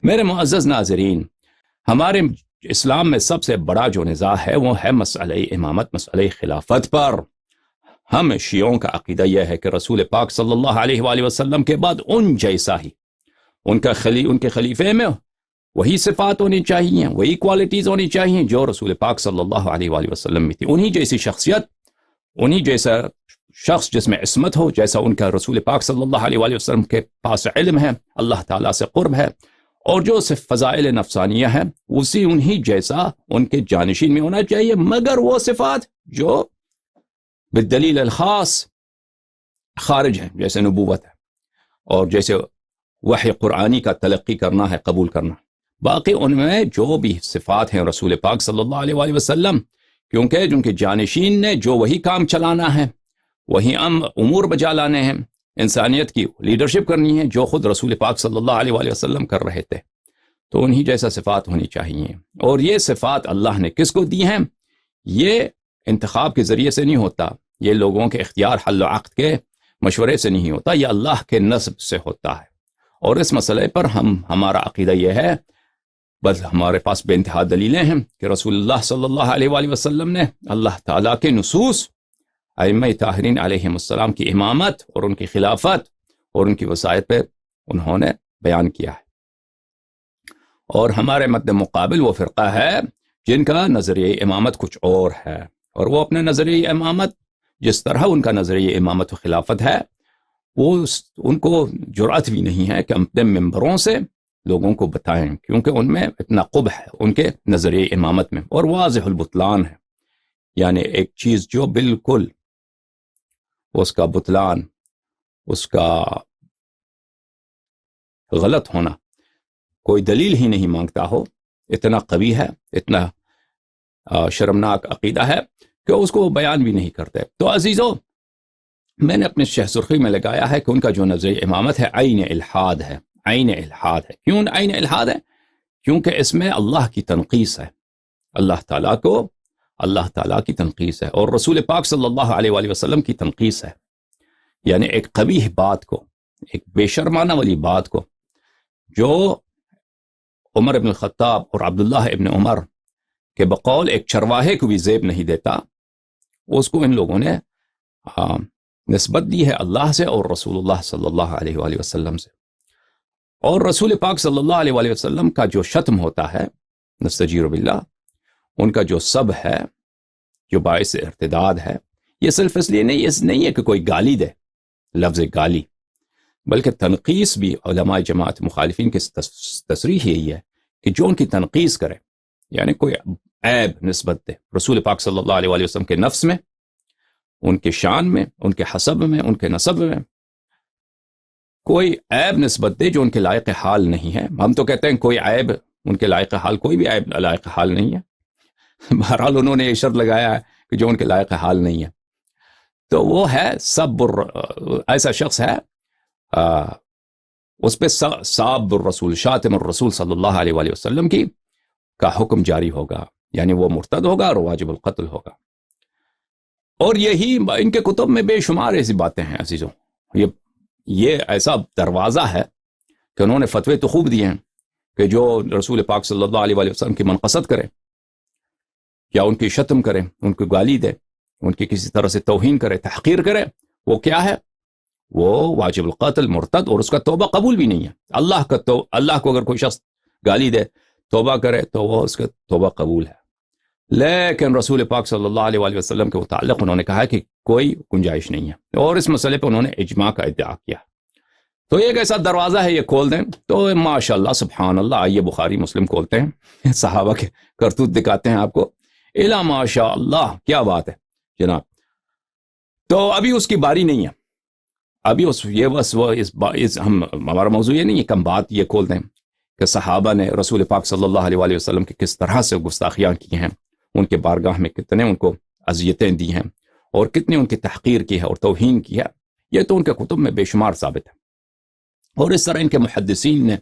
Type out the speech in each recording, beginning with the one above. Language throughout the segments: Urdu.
میرے معزز ناظرین، ہمارے اسلام میں سب سے بڑا جو نزاع ہے وہ ہے مسئلہ امامت، مسئلہ خلافت پر۔ ہم شیعوں کا عقیدہ یہ ہے کہ رسول پاک صلی اللہ علیہ وآلہ وسلم کے بعد ان جیسا ہی ان کے خلیفے میں وہی صفات ہونی چاہیے، وہی کوالٹیز ہونی چاہیے جو رسول پاک صلی اللہ علیہ وآلہ وسلم میں تھی، انہی جیسی شخصیت، انہی جیسا شخص جس میں عصمت ہو، جیسا ان کا رسول پاک صلی اللہ علیہ وآلہ وسلم کے پاس علم ہے، اللہ تعالیٰ سے قرب ہے، اور جو صرف فضائل نفسانیہ ہے انہی جیسا ان کے جانشین میں ہونا چاہیے، مگر وہ صفات جو بالدلیل الخاص خارج ہیں، جیسے نبوت ہے اور جیسے وحی قرآنی کا تلقی کرنا ہے، قبول کرنا۔ باقی ان میں جو بھی صفات ہیں رسول پاک صلی اللہ علیہ وآلہ وسلم، کیونکہ جن کے جانشین نے جو وہی کام چلانا ہے، وہی امور بجا لانے ہیں، انسانیت کی لیڈرشپ کرنی ہے جو خود رسول پاک صلی اللہ علیہ وآلہ وسلم کر رہے تھے، تو انہی جیسا صفات ہونی چاہیے۔ اور یہ صفات اللہ نے کس کو دی ہیں؟ یہ انتخاب کے ذریعے سے نہیں ہوتا، یہ لوگوں کے اختیار حل و عقد کے مشورے سے نہیں ہوتا، یہ اللہ کے نصب سے ہوتا ہے۔ اور اس مسئلے پر ہمارا عقیدہ یہ ہے، بس ہمارے پاس بے انتہا دلیلیں ہیں کہ رسول اللہ صلی اللہ علیہ وآلہ وسلم نے اللہ تعالیٰ کے نصوص، ائمہ طاہرین علیہم السلام کی امامت اور ان کی خلافت اور ان کی وصایت پہ انہوں نے بیان کیا ہے۔ اور ہمارے مد مقابل وہ فرقہ ہے جن کا نظریہ امامت کچھ اور ہے، اور وہ اپنے نظریہ امامت، جس طرح ان کا نظریہ امامت و خلافت ہے، وہ ان کو جرأت بھی نہیں ہے کہ اپنے ممبروں سے لوگوں کو بتائیں، کیونکہ ان میں اتنا قبح ہے ان کے نظریہ امامت میں، اور واضح البطلان ہے۔ یعنی ایک چیز جو بالکل اس کا بطلان، اس کا غلط ہونا کوئی دلیل ہی نہیں مانگتا ہو، اتنا قوی ہے، اتنا شرمناک عقیدہ ہے کہ اس کو وہ بیان بھی نہیں کرتے۔ تو عزیزو، میں نے اپنے شہ سرخی میں لگایا ہے کہ ان کا جو نظریہ امامت ہے عین الحاد ہے، عین الحاد ہے۔ کیوں عین الحاد ہے؟ کیونکہ اس میں اللہ کی تنقیص ہے، اللہ تعالیٰ کی تنقیص ہے، اور رسول پاک صلی اللہ علیہ وآلہ وسلم کی تنقیص ہے۔ یعنی ایک قبیح بات کو، ایک بے شرمانہ والی بات کو، جو عمر ابن الخطاب اور عبداللہ ابن عمر کے بقول ایک چرواہے کو بھی زیب نہیں دیتا، اس کو ان لوگوں نے نسبت دی ہے اللہ سے اور رسول اللہ صلی اللہ علیہ وآلہ وسلم سے۔ اور رسول پاک صلی اللہ علیہ وآلہ وسلم کا جو شتم ہوتا ہے، نستجیر باللہ، ان کا جو سب ہے، جو باعث ارتداد ہے، یہ صرف اس لیے نہیں ہے کہ کوئی گالی دے، لفظ گالی، بلکہ تنقیص بھی علماء جماعت مخالفین کی تصریح یہی ہے کہ جو ان کی تنقیص کرے، یعنی کوئی عیب نسبت دے رسول پاک صلی اللہ علیہ وآلہ وسلم کے نفس میں، ان کے شان میں، ان کے حسب میں، ان کے نسب میں، کوئی عیب نسبت دے جو ان کے لائق حال نہیں ہے۔ ہم تو کہتے ہیں کوئی عیب ان کے لائق حال، کوئی بھی عیب لائق حال نہیں ہے، بہرحال انہوں نے یہ شرط لگایا ہے کہ جو ان کے لائق حال نہیں ہے، تو وہ ہے ایسا شخص ہے اس پہ ساب الرسول، شاتم الرسول صلی اللہ علیہ وآلہ وسلم کی کا حکم جاری ہوگا، یعنی وہ مرتد ہوگا اور واجب القتل ہوگا۔ اور یہی ان کے کتب میں بے شمار ایسی باتیں ہیں عزیزوں، یہ ایسا دروازہ ہے کہ انہوں نے فتوے تو خوب دیے ہیں کہ جو رسول پاک صلی اللہ علیہ وآلہ وسلم کی منقصت کرے یا ان کی شتم کرے، ان کو گالی دے، ان کی کسی طرح سے توہین کرے، تحقیر کرے، وہ کیا ہے؟ وہ واجب القتل، مرتد، اور اس کا توبہ قبول بھی نہیں ہے۔ اللہ کو اگر کوئی شخص گالی دے، توبہ کرے، تو وہ اس کا توبہ قبول ہے، لیکن رسول پاک صلی اللہ علیہ وآلہ وسلم کے متعلق انہوں نے کہا کہ کوئی گنجائش نہیں ہے، اور اس مسئلے پہ انہوں نے اجماع کا ادعا کیا۔ تو ایک ایسا دروازہ ہے، یہ کھول دیں تو ماشاءاللہ سبحان اللہ، آئیے بخاری مسلم کھولتے ہیں، صحابہ کے کرتوت دکھاتے ہیں آپ کو، الا ماشاء اللہ، کیا بات ہے جناب۔ تو ابھی اس کی باری نہیں ہے، ابھی ہمارا موضوع یہ نہیں ہے کہ ہم بات یہ کھول دیں کہ صحابہ نے رسول پاک صلی اللہ علیہ وآلہ وسلم کی کس طرح سے گستاخیاں کی ہیں، ان کے بارگاہ میں کتنے ان کو اذیتیں دی ہیں، اور کتنی ان کی تحقیر کی ہے اور توہین کی ہے، یہ تو ان کے کتب میں بے شمار ثابت ہے۔ اور اس طرح ان کے محدثین نے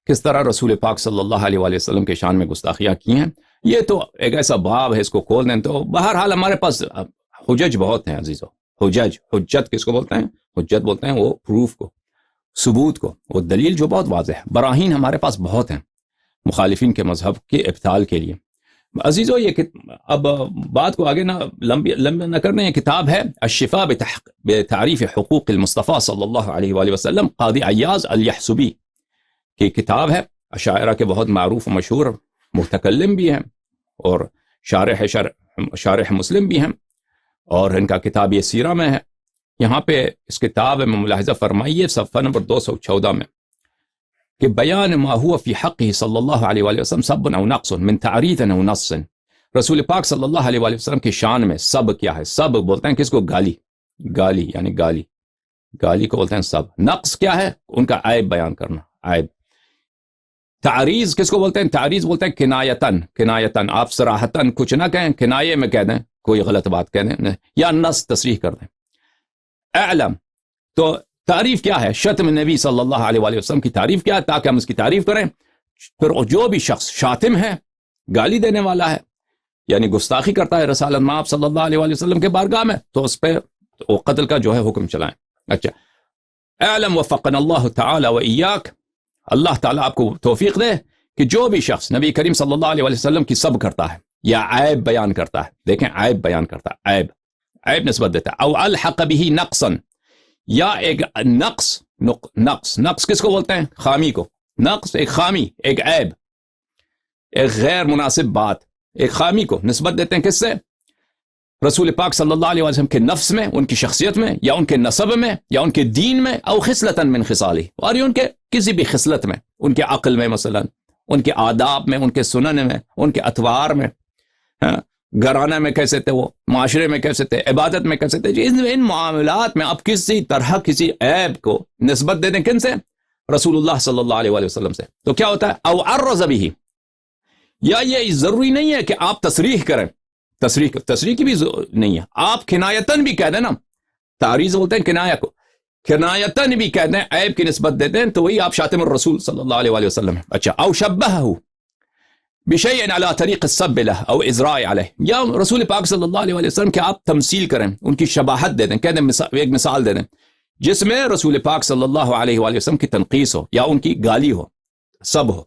کس طرح رسول پاک صلی اللہ علیہ وآلہ وسلم کے شان میں گستاخیاں کی ہیں، یہ تو ایک ایسا باب ہے، اس کو کھول دیں تو بہرحال ہمارے پاس حجج بہت ہیں عزیزو۔ حجت کس کو بولتے ہیں؟ حجت بولتے ہیں وہ پروف کو، ثبوت کو، وہ دلیل جو بہت واضح ہے، براہین ہمارے پاس بہت ہیں مخالفین کے مذہب کے ابطال کے لیے۔ عزیزو، یہ اب بات کو آگے نہ لمبی نہ کرنے، یہ کتاب ہے الشفاء بتعریف حقوق المصطفیٰ صلی اللہ علیہ وآلہ وسلم، قاضی عیاض الیحسبی کی کتاب ہے۔ اشاعرہ کے بہت معروف و مشہور متکلم بھی ہیں اور شارح مسلم بھی ہیں، اور ان کا کتاب یہ سیرہ میں ہے۔ یہاں پہ اس کتاب میں ملاحظہ فرمائیے صفحہ نمبر 214 میں کہ بیان ما ہوا فی حقہ صلی اللہ علیہ وآلہ وسلم سب او نقص من تعریض او نص، رسول پاک صلی اللہ علیہ وآلہ وسلم کی شان میں سب کیا ہے؟ سب بولتے ہیں کس کو؟ گالی یعنی گالی کو بولتے ہیں سب۔ نقص کیا ہے؟ ان کا عیب بیان کرنا، عیب۔ تعریض کس کو بولتے ہیں؟ تعریض بولتے ہیں کنایتن، آپ صراحتن کچھ نہ کہیں، کنایے میں کہہ دیں، کوئی غلط بات کہہ دیں، یا نص تصریح کر دیں۔ اعلم، تو تعریف کیا ہے؟ شتم نبی صلی اللہ علیہ وآلہ وسلم کی تعریف کیا ہے تاکہ ہم اس کی تعریف کریں۔ پھر جو بھی شخص شاتم ہے، گالی دینے والا ہے، یعنی گستاخی کرتا ہے رسالت مآب صلی اللہ علیہ وآلہ وسلم کے بارگاہ میں، تو اس پہ قتل کا جو ہے حکم چلائیں۔ اچھا، اعلم وفقنا اللہ تعالی و ایاک، اللہ تعالیٰ آپ کو توفیق دے کہ جو بھی شخص نبی کریم صلی اللہ علیہ وآلہ وسلم کی سب کرتا ہے یا عیب بیان کرتا ہے، دیکھیں عیب بیان کرتا ہے، عیب نسبت دیتا ہے، او الحق به نقصا، یا ایک نقص کس کو بولتے ہیں؟ خامی کو۔ نقص ایک خامی، ایک عیب، ایک غیر مناسب بات، ایک خامی کو نسبت دیتے ہیں کس سے؟ رسول پاک صلی اللہ علیہ وسلم کے نفس میں، ان کی شخصیت میں، یا ان کے نسب میں، یا ان کے دین میں، او خصلتا من خصالہ، اور یہ ان کے کسی بھی خصلت میں، ان کے عقل میں، مثلا ان کے آداب میں، ان کے سنن میں، ان کے اطوار میں، گھرانہ میں کیسے تھے، وہ معاشرے میں کیسے تھے، عبادت میں کیسے تھے، ان معاملات میں آپ کسی طرح کسی عیب کو نسبت دے دیں کن سے؟ رسول اللہ صلی اللہ علیہ وآلہ وسلم سے، تو کیا ہوتا ہے؟ او عرض به، یا یہ ضروری نہیں ہے کہ آپ تصریح کریں، تصریح کی بھی نہیں ہے، آپ کنایتن بھی کہہ دیں نا، تعریض بولتے ہیں کنایہ کو، کنایتن بھی کہہ دیں، عیب کی نسبت دیتے ہیں، تو وہی آپ شاتم الرسول صلی اللہ علیہ وآلہ وسلم ہیں۔ اچھا، او شبہہ بشیء علی طریق السب لہ او ازراء علیہ، یا رسول پاک صلی اللہ علیہ وآلہ وسلم کے آپ تمثیل کریں، ان کی شباہت دے دیں، کہہ دیں ایک مثال دے دیں جس میں رسول پاک صلی اللہ علیہ وآلہ وسلم کی تنقیص ہو، یا ان کی گالی ہو، سب ہو،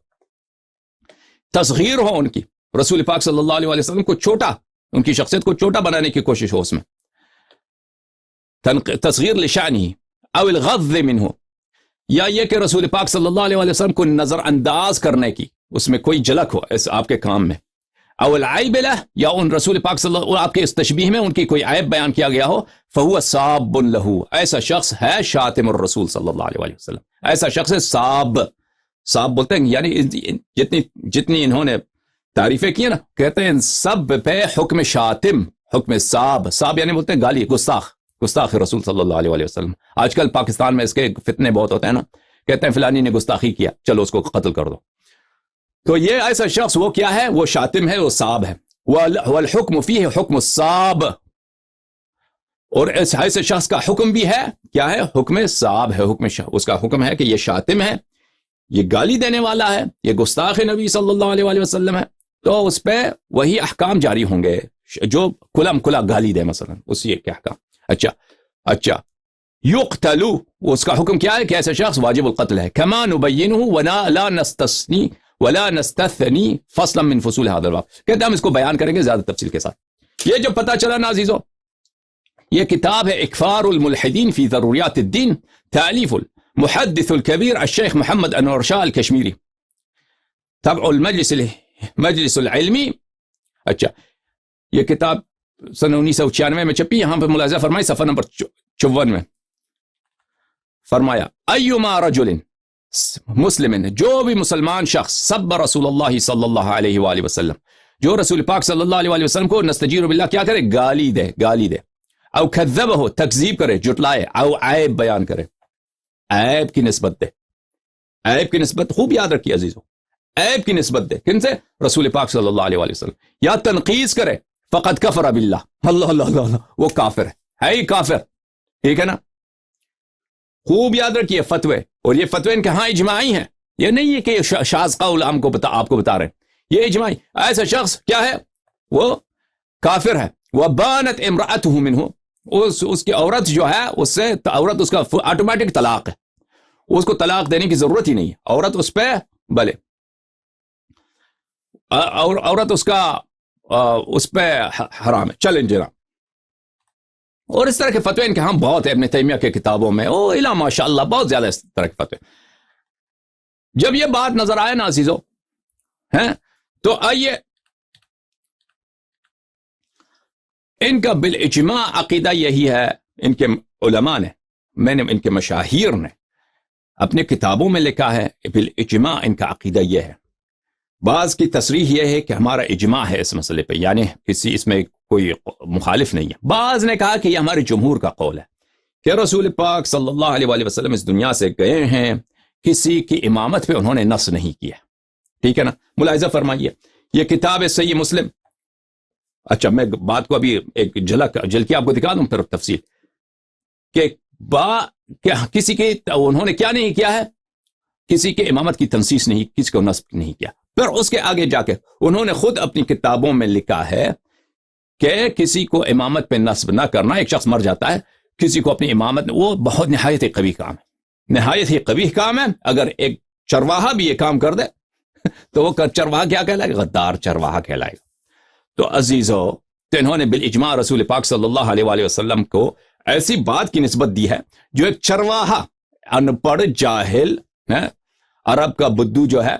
تصغیر ہو ان کی، رسول پاک صلی اللہ علیہ وآلہ وسلم کو چھوٹا، ان کی شخصیت کو چھوٹا بنانے کی کوشش ہو اس میں، تصغیر لشانہ او الغض منہ، یا یہ کہ رسول پاک صلی اللہ علیہ وآلہ وسلم کو نظر انداز کرنے کی، اس میں کوئی جھلک ہو اس آپ کے کام میں، او العیب لہ، یا ان رسول پاک صلی اللہ آپ کے اس تشبیہ میں ان کی کوئی عیب بیان کیا گیا ہو، فہو صاب لہ، ایسا شخص ہے شاتم الرسول صلی اللہ علیہ وآلہ وسلم، ایسا شخص ہے صاب بولتے ہیں، یعنی جتنی انہوں نے تعریفیں کی ہیں نا، کہتے ہیں سب پہ حکم شاتم، حکم صاب یعنی بولتے ہیں گالی، گستاخ رسول صلی اللہ علیہ وسلم۔ آج کل پاکستان میں اس کے فتنے بہت ہوتے ہیں نا، کہتے ہیں فلانی نے گستاخی کیا، چلو اس کو قتل کر دو، تو یہ ایسا شخص وہ کیا ہے؟ وہ شاتم ہے، وہ صاب ہے، والحکم فیہ حکم الصاب، اور اس ایسے شخص کا حکم بھی ہے، کیا ہے؟ حکم صاب ہے، اس کا حکم ہے کہ یہ شاتم ہے، یہ گالی دینے والا ہے، یہ گستاخ نبی صلی اللہ علیہ وآلہ وسلم ہے، تو اس پہ وہی احکام جاری ہوں گے جو کھلا گالی دے، مثلا اسی کے احکام۔ اچھا، یقتلو، اس کا حکم کیا ہے کہ ایسا شخص واجب القتل ہے، کما نبینہ ولا نستثنی ولا نستثنی فصلا من فصول هذا الباب، کہتے ہیں ہم اس کو بیان کریں گے زیادہ تفصیل کے ساتھ۔ یہ جو پتہ چلا نا عزیزو، یہ کتاب ہے اکفار الملحدین فی ضروریات الدین، تالیف المحدث الکبیر الشیخ محمد انور شاہ الکشمیری، تبع المجلس العلمی۔ اچھا، یہ کتاب سن 1996 میں چھپی، یہاں پہ ملاحظہ فرمائی صفحہ نمبر 54 میں فرمایا، ایما رجل مسلم، جو بھی مسلمان شخص سب رسول اللہ صلی اللہ علیہ وآلہ وسلم، جو رسول پاک صلی اللہ علیہ وآلہ وسلم کو نستجیر باللہ کیا کرے؟ گالی دے، او کذبہ، تکذیب کرے، جھٹلائے، او عیب بیان کرے، عیب کی نسبت دے، عیب کی نسبت خوب یاد رکھیے عزیزو، عیب کی نسبت دے کن سے؟ رسول پاک صلی اللہ علیہ وآلہ وسلم، یا تنقیص کرے، فقد کفر باللہ، اللہ وہ کافر ہے ہی کافر، ٹھیک ہے نا؟ خوب یاد رکھیے فتوے، اور یہ فتوے ان کے ہاں اجماعی ہیں، یہ نہیں ہے کہ شاذ قول آپ کو بتا رہے ہیں، یہ اجماعی، ایسا شخص کیا ہے؟ وہ کافر ہے، وبانت امرأته منہ، اس کی عورت جو ہے اس سے، عورت اس کا آٹومیٹک طلاق ہے، اس کو طلاق دینے کی ضرورت ہی نہیں ہے. عورت اس پہ بھلے عورت اس پہ حرام ہے، چلیں جناب. اور اس طرح کے فتوے ان کے ہم بہت ہے ابن تیمیہ کے کتابوں میں، الا ماشاء اللہ بہت زیادہ اس طرح کے فتوے. جب یہ بات نظر آئے نا عزیزو ہیں، تو آئیے ان کا بالاجماع عقیدہ یہی ہے. ان کے علماء نے، ان کے مشاہیر نے اپنے کتابوں میں لکھا ہے بالاجماع ان کا عقیدہ یہ ہے. بعض کی تصریح یہ ہے کہ ہمارا اجماع ہے اس مسئلے پہ، یعنی کسی اس میں کوئی مخالف نہیں ہے. بعض نے کہا کہ یہ ہمارے جمہور کا قول ہے کہ رسول پاک صلی اللہ علیہ وآلہ وسلم اس دنیا سے گئے ہیں، کسی کی امامت پہ انہوں نے نص نہیں کیا. ٹھیک ہے نا. ملاحظہ فرمائیے یہ کتاب ہے صحیح مسلم. اچھا میں بات کو ابھی ایک جھلکی آپ کو دکھا دوں پھر تفصیل کہ کسی کے انہوں نے کیا نہیں کیا ہے، کسی کے امامت کی تنصیص نہیں، کسی کو نصب نہیں کیا. پھر اس کے آگے جا کے انہوں نے خود اپنی کتابوں میں لکھا ہے کہ کسی کو امامت پہ نصب نہ کرنا. ایک شخص مر جاتا ہے، کسی کو اپنی امامت، وہ بہت نہایت ہی قبیح کام ہے، نہایت ہی قبیح کام ہے. اگر ایک چرواہا بھی یہ کام کر دے تو وہ چرواہا کیا کہلائے گا؟ غدار چرواہا کہلائے گا. تو عزیزو، تو انہوں نے بالاجماع رسول پاک صلی اللہ علیہ وآلہ وسلم کو ایسی بات کی نسبت دی ہے جو ایک چرواہا، ان پڑھ جاہل عرب کا بدو جو ہے،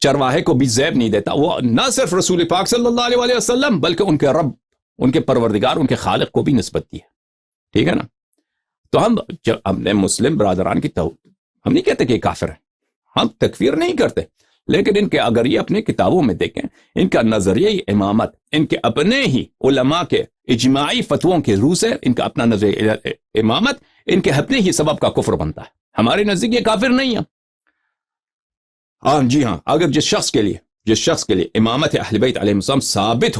چرواہے کو بھی زیب نہیں دیتا. وہ نہ صرف رسول پاک صلی اللہ علیہ وآلہ وسلم بلکہ ان کے رب، ان کے پروردگار، ان کے خالق کو بھی نسبت دی ہے. ٹھیک ہے نا. تو ہم نے مسلم برادران کی ہم نہیں کہتے کہ یہ کافر ہیں، ہم تکفیر نہیں کرتے، لیکن ان کے اگر یہ اپنے کتابوں میں دیکھیں، ان کا نظریہ امامت ان کے اپنے ہی علماء کے اجماعی فتووں کے روح سے ان کا اپنا نظریہ امامت ان کے اپنے ہی سبب کا کفر بنتا ہے. ہمارے نزدیک یہ کافر نہیں ہے. جی ہاں، اگر جس شخص کے لیے امامت اہل بیت علیہ السلام ثابت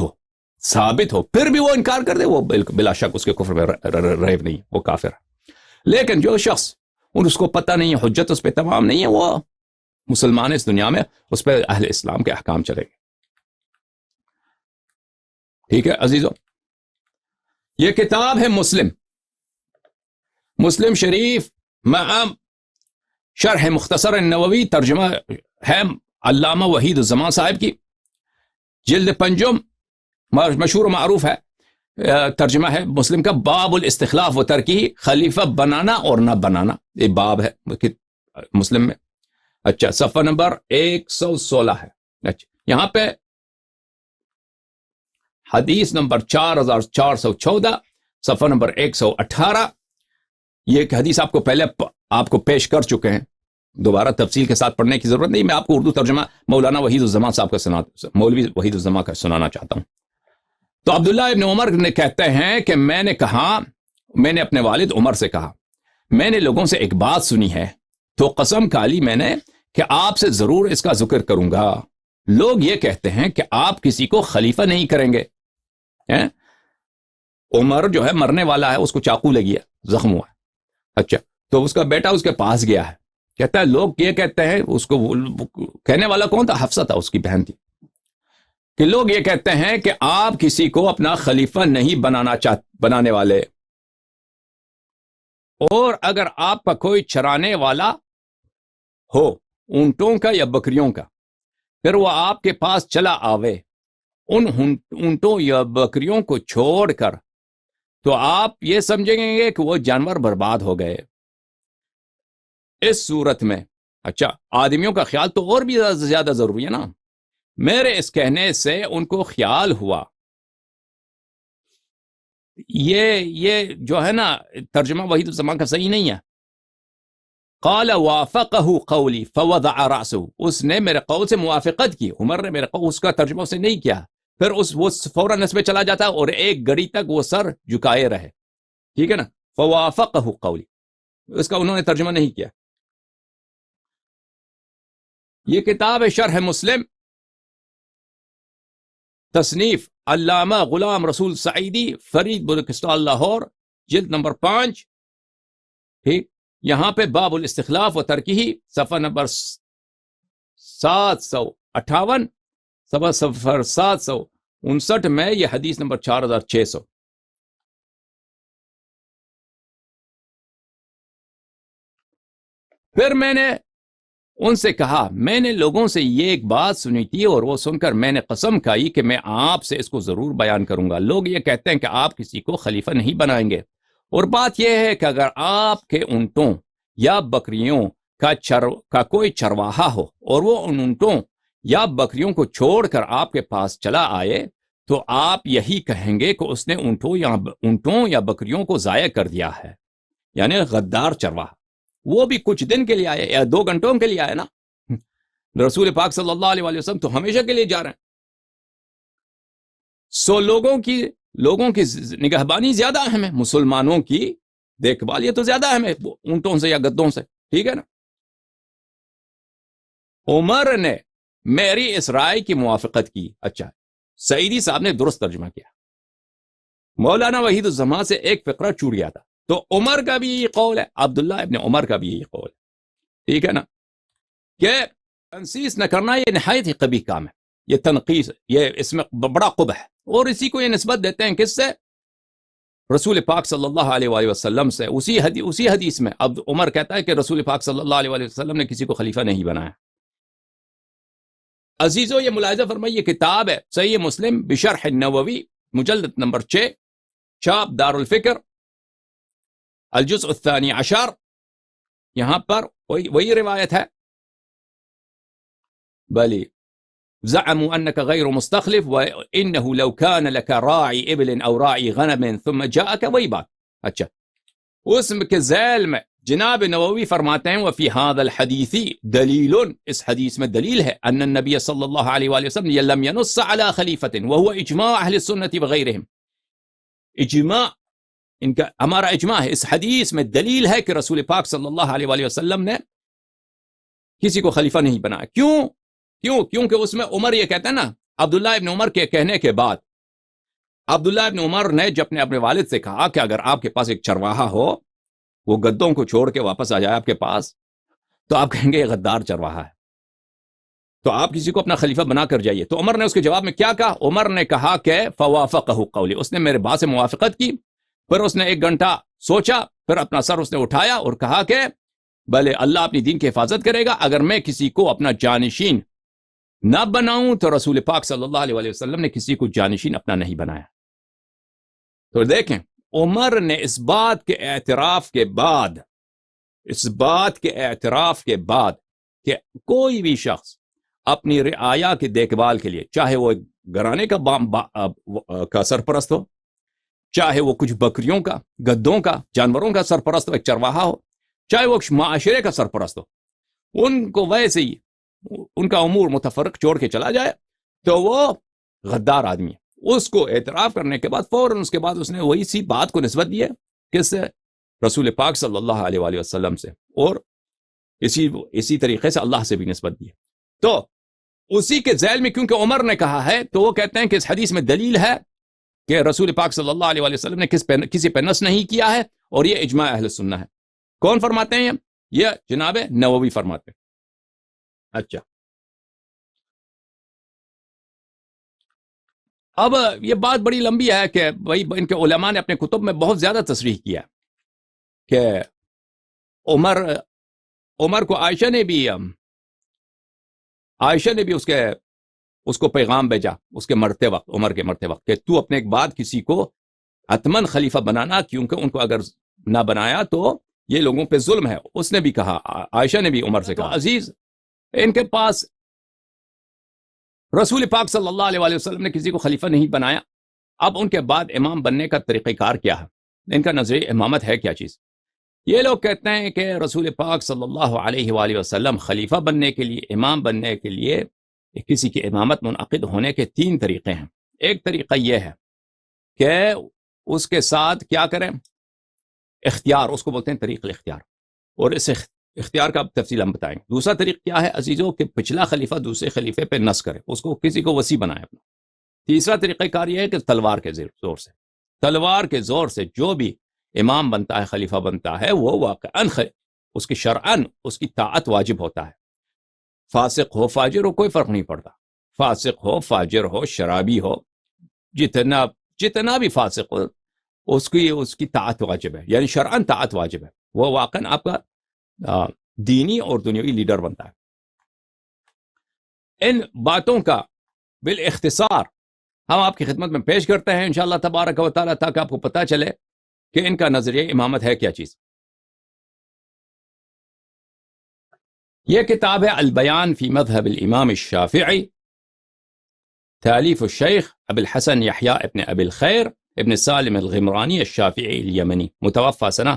ہو پھر بھی وہ انکار کر دے، وہ بلا شک اس کے کفر میں ریب نہیں، وہ کافر ہے. لیکن جو شخص اس کو پتہ نہیں ہے، حجت اس پہ تمام نہیں ہے، وہ مسلمان اس دنیا میں اس پہ اہل اسلام کے احکام چلے گے. ٹھیک ہے عزیزو. یہ کتاب ہے مسلم شریف شرح مختصر النووی، ترجمہ ہے علامہ وحید الزمان صاحب کی، جلد 5 مشہور و معروف ہے. ترجمہ ہے مسلم کا باب الاستخلاف و ترکی، خلیفہ بنانا اور نہ بنانا، یہ باب ہے مسلم میں. اچھا صفحہ نمبر 116 ہے. اچھا یہاں پہ حدیث نمبر 4414، صفحہ نمبر 118. یہ ایک حدیث آپ کو پہلے آپ کو پیش کر چکے ہیں، دوبارہ تفصیل کے ساتھ پڑھنے کی ضرورت نہیں. میں آپ کو اردو ترجمہ مولانا وحید الزمان صاحب کا مولوی وحید الزمان کا سنانا چاہتا ہوں. تو عبداللہ ابن عمر نے کہتے ہیں کہ میں نے اپنے والد عمر سے کہا، میں نے لوگوں سے ایک بات سنی ہے تو قسم کھا لی میں نے کہ آپ سے ضرور اس کا ذکر کروں گا. لوگ یہ کہتے ہیں کہ آپ کسی کو خلیفہ نہیں کریں گے. عمر جو ہے مرنے والا ہے، اس کو چاقو لگی ہے، زخم ہوا ہے. اچھا تو اس کا بیٹا اس کے پاس گیا ہے، کہتا ہے لوگ یہ کہتے ہیں، اس کو کہنے والا کون تھا؟ حفصہ تھا، اس کی بہن تھی، کہ لوگ یہ کہتے ہیں کہ آپ کسی کو اپنا خلیفہ نہیں بنانے والے، اور اگر آپ کا کوئی چرانے والا ہو اونٹوں کا یا بکریوں کا، پھر وہ آپ کے پاس چلا آوے ان اونٹوں یا بکریوں کو چھوڑ کر، تو آپ یہ سمجھیں گے کہ وہ جانور برباد ہو گئے. اس صورت میں اچھا آدمیوں کا خیال تو اور بھی زیادہ ضروری ہے نا. میرے اس کہنے سے ان کو خیال ہوا، یہ جو ہے نا ترجمہ وحید الزمان کا صحیح نہیں ہے. قال وافقه قولی فوضع رأسه، اس نے میرے قول سے موافقت کی. عمر نے میرے قول، اس کا ترجمہ اسے نہیں کیا. پھر وہ فوراً اس میں چلا جاتا اور ایک گھڑی تک وہ سر جھکائے رہے. ٹھیک ہے نا. فوافقه قولی، اس کا انہوں نے ترجمہ نہیں کیا. یہ کتاب ہے شرح مسلم، تصنیف علامہ غلام رسول سعیدی، فرید بلوچستان لاہور، جلد نمبر 5. ٹھیک. یہاں پہ باب الاستخلاف و ترکی، صفحہ نمبر 758، صفحہ 759 میں یہ حدیث نمبر 4600. پھر میں نے ان سے کہا میں نے لوگوں سے یہ ایک بات سنی تھی اور وہ سن کر میں نے قسم کھائی کہ میں آپ سے اس کو ضرور بیان کروں گا. لوگ یہ کہتے ہیں کہ آپ کسی کو خلیفہ نہیں بنائیں گے، اور بات یہ ہے کہ اگر آپ کے اونٹوں یا بکریوں کا کوئی چرواہا ہو اور وہ ان اونٹوں یا بکریوں کو چھوڑ کر آپ کے پاس چلا آئے تو آپ یہی کہیں گے کہ اس نے اونٹوں یا بکریوں کو ضائع کر دیا ہے. یعنی غدار چرواہا، وہ بھی کچھ دن کے لیے آئے یا 2 گھنٹوں کے لیے آئے نا. رسول پاک صلی اللہ علیہ وآلہ وسلم تو ہمیشہ کے لیے جا رہے ہیں. سو لوگوں کی نگہبانی زیادہ اہم ہے، مسلمانوں کی دیکھ بھال یہ تو زیادہ اہم ہے اونٹوں سے یا گدوں سے. ٹھیک ہے نا. عمر نے میری اس رائے کی موافقت کی. اچھا، سعیدی صاحب نے درست ترجمہ کیا. مولانا وحید الزمان سے ایک فقرہ چور گیا تھا، تو عمر کا بھی یہ قول ہے، عبداللہ ابن عمر کا بھی یہی قول ہے. ٹھیک ہے نا، کہ تنسیس نہ کرنا یہ نہایت ہی قبیح کام ہے. یہ تنقیص، یہ اس میں بڑا قبح ہے، اور اسی کو یہ نسبت دیتے ہیں کس سے؟ رسول پاک صلی اللہ علیہ وآلہ وسلم سے. اسی حدیث میں اب عمر کہتا ہے کہ رسول پاک صلی اللہ علیہ وآلہ وسلم نے کسی کو خلیفہ نہیں بنایا. عزیزو، یہ ملاحظہ فرمائیے، کتاب ہے صحیح مسلم بشرح النووی، مجلد نمبر 6، چاپ دار الفکر، الجزء الثانی عشر. یہاں پر وہی روایت ہے. بلی زعموا انك غير مستخلف وانه لو كان لك راعي ابل او راعي غنم ثم جاءك، وہی بات. اچھا، اس کے ذیل میں جناب نووی فرماتے ہیں وفي هذا الحديث دلیل، اس حدیث میں دلیل ہے ان النبی صلی اللہ علیہ وآلہ وسلم لم ينص على خلیفة وهو اجماع اہل السنة وغیرهم. اجماع، ان کا ہمارا اجماع ہے. اس حدیث میں دلیل ہے کہ رسول پاک صلی اللہ علیہ وآلہ وسلم نے کسی کو خلیفہ نہیں بنایا. کیونکہ اس میں عمر یہ کہتا ہے نا، عبداللہ ابن عمر کے کہنے کے بعد عبداللہ ابن عمر نے جب اپنے والد سے کہا کہ اگر آپ کے پاس ایک چرواہا ہو، وہ گدوں کو چھوڑ کے واپس آ جائے آپ کے پاس، تو آپ کہیں گے یہ غدار چرواہا ہے، تو آپ کسی کو اپنا خلیفہ بنا کر جائیے. تو عمر نے اس کے جواب میں کیا کہا؟ عمر نے کہا کہ فوافقہ قولی، اس نے میرے بات سے موافقت کی. پھر اس نے 1 گھنٹہ سوچا، پھر اپنا سر اس نے اٹھایا اور کہا کہ بھلے اللہ اپنی دین کی حفاظت کرے گا، اگر میں کسی کو اپنا جانشین نہ بناؤں تو رسول پاک صلی اللہ علیہ وآلہ وسلم نے کسی کو جانشین اپنا نہیں بنایا. تو دیکھیں، عمر نے اس بات کے اعتراف کے بعد کہ کوئی بھی شخص اپنی رعایا کی دیکھ بھال کے لیے، چاہے وہ گھرانے کا سرپرست ہو، چاہے وہ کچھ بکریوں کا، گدوں کا، جانوروں کا سرپرست ہو، ایک چرواہا ہو، چاہے وہ معاشرے کا سرپرست ہو، ان کو ویسے ہی ان کا امور متفرق چھوڑ کے چلا جائے تو وہ غدار آدمی ہے. اس کو اعتراف کرنے کے بعد فوراً اس کے بعد اس نے وہی سی بات کو نسبت دی ہے، کس سے؟ رسول پاک صلی اللہ علیہ وآلہ وسلم سے، اور اسی طریقے سے اللہ سے بھی نسبت دی ہے. تو اسی کے ذیل میں کیونکہ عمر نے کہا ہے تو وہ کہتے ہیں کہ اس حدیث میں دلیل ہے کہ رسول پاک صلی اللہ علیہ وآلہ وسلم نے کسی پہ نص نہیں کیا ہے، اور یہ اجماع اہل سنہ ہے. کون فرماتے ہیں یہ جناب نووی فرماتے ہیں. اچھا، اب یہ بات بڑی لمبی ہے کہ بھائی ان کے علماء نے اپنے کتب میں بہت زیادہ تصریح کیا کہ عمر کو عائشہ نے بھی اس کو پیغام بھیجا اس کے مرتے وقت، عمر کے مرتے وقت، کہ تو اپنے ایک بعد کسی کو حتمن خلیفہ بنانا، کیونکہ ان کو اگر نہ بنایا تو یہ لوگوں پہ ظلم ہے. اس نے بھی کہا، عائشہ نے بھی عمر سے کہا. عزیز، ان کے پاس رسول پاک صلی اللہ علیہ وآلہ وسلم نے کسی کو خلیفہ نہیں بنایا. اب ان کے بعد امام بننے کا طریقہ کار کیا ہے؟ ان کا نظریہ امامت ہے کیا چیز؟ یہ لوگ کہتے ہیں کہ رسول پاک صلی اللہ علیہ وآلہ وسلم خلیفہ بننے کے لیے، امام بننے کے لیے، کسی کی امامت منعقد ہونے کے 3 طریقے ہیں. ایک طریقہ یہ ہے کہ اس کے ساتھ کیا کریں؟ اختیار، اس کو بولتے ہیں طریق الاختیار، اور اس اختیار کا تفصیل ہم بتائیں. دوسرا طریقہ کیا ہے عزیزوں؟ کہ پچھلا خلیفہ دوسرے خلیفے پہ نص کرے، اس کو کسی کو وصی بنائے اپنا. تیسرا طریقہ کار یہ ہے کہ تلوار کے زور سے جو بھی امام بنتا ہے، خلیفہ بنتا ہے، وہ واقعاً اس کی شرعاً اس کی طاعت واجب ہوتا ہے. فاسق ہو، فاجر ہو، کوئی فرق نہیں پڑتا. فاسق ہو، فاجر ہو، شرابی ہو، جتنا بھی فاسق ہو، اس کی طاعت واجب ہے، یعنی شرعاً طاعت واجب ہے. وہ واقعاً آپ کا دینی اور دنیاوی لیڈر بنتا ہے۔ ان باتوں کا بالاختصار ہم آپ کی خدمت میں پیش کرتے ہیں انشاءاللہ تبارک و تعالیٰ، تاکہ آپ کو پتہ چلے کہ ان کا نظریہ امامت ہے کیا چیز۔ یہ کتاب ہے البیان فی مذہب الامام الشافعی، تالیف الشیخ ابو الحسن یحییٰ ابن ابی الخیر ابن سالم الغمرانی الشافعی الیمنی، متوفى سنہ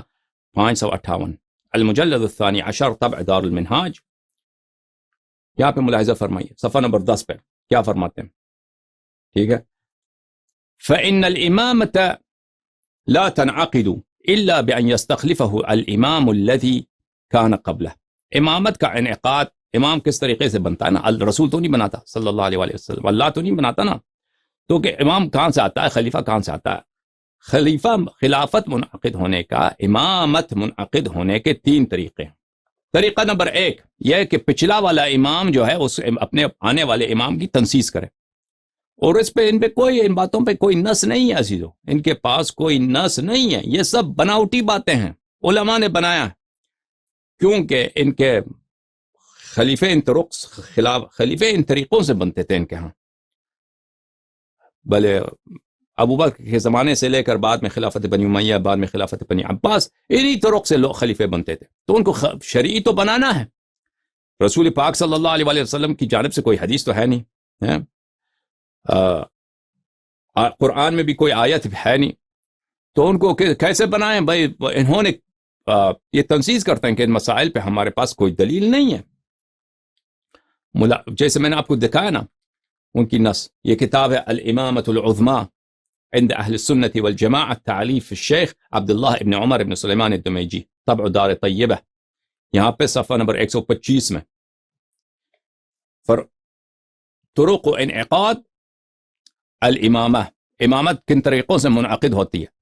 558، المجلد الثانی عشر، طبع دار المنہاج۔ یہاں پہ ملاحظہ فرمائیے صفحہ نمبر 10 پہ کیا فرماتے ہیں، ٹھیک ہے؟ فإن الإمامة لا تنعقد إلا بأن يستخلفه الإمام الذي كان قبله۔ امامت کا انعقاد امام کس طریقے سے بنتا ہے نا، رسول تو نہیں بناتا صلی اللہ علیہ وآلہ وسلم، اللہ تو نہیں بناتا نا، تو کہ امام کہاں سے آتا ہے، خلیفہ کہاں سے آتا ہے؟ خلیفہ خلافت منعقد ہونے کا، امامت منعقد ہونے کے 3 طریقے ہیں۔ طریقہ نمبر 1 یہ کہ پچھلا والا امام جو ہے اس اپنے آنے والے امام کی تنسیص کرے، اور ان باتوں پہ کوئی نص نہیں ہے عزیزو، ان کے پاس کوئی نص نہیں ہے، یہ سب بناوٹی باتیں ہیں، علماء نے بنایا ہے، کیونکہ ان کے خلیفے ان طریقوں سے بنتے تھے ان کے ہاں، بھلے ابو بکر کے زمانے سے لے کر بعد میں خلافت بنی امیہ، بعد میں خلافت بنی عباس، انہی طرق سے لوگ خلیفے بنتے تھے، تو ان کو شرعی تو بنانا ہے۔ رسول پاک صلی اللہ علیہ وآلہ وسلم کی جانب سے کوئی حدیث تو ہے نہیں، قرآن میں بھی کوئی آیت ہے نہیں، تو ان کو کیسے بنائیں بھائی؟ انہوں نے یہ تنصیص کرتے ہیں کہ ان مسائل پہ ہمارے پاس کوئی دلیل نہیں ہے، جیسے میں نے آپ کو دکھایا نا ان کی نص۔ یہ کتاب ہے الامامۃ العظمیٰ عند اہل السنۃ والجماعہ، تعلیف الشیخ عبداللہ ابن عمر ابن سلیمان الدمیجی، طبع دار طیبہ، یہاں پہ صفحہ نمبر 125 میں طرق و انعقاد الامامہ، امامت کن طریقوں سے منعقد ہوتی ہے۔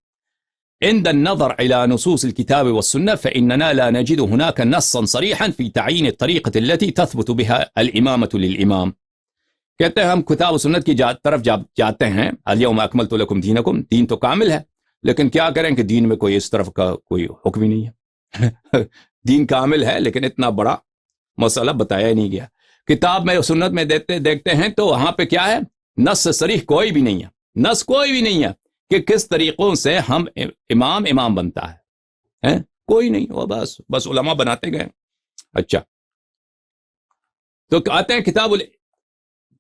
عند النظر الى نصوص الكتاب والسنة فإننا لا نجد هناك نصا صريحا في تعيين الطريقة التي تثبت بها الامامة للامام۔ کہتے ہیں ہم کتاب و سنت کی طرف جاتے ہیں، الیوم اکملت لکم دینکم، دین تو کامل ہے، لیکن کیا کریں کہ دین میں کوئی اس طرف کا کوئی حکم ہی نہیں ہے۔ دین کامل ہے لیکن اتنا بڑا مسئلہ بتایا نہیں گیا۔ کتاب میں سنت میں دیکھتے ہیں تو وہاں پہ کیا ہے، نص صریح کوئی بھی نہیں ہے، نص کوئی بھی نہیں ہے کہ کس طریقوں سے ہم امام بنتا ہے، کوئی نہیں، وہ بس علماء بناتے گئے۔ اچھا، تو آتے ہیں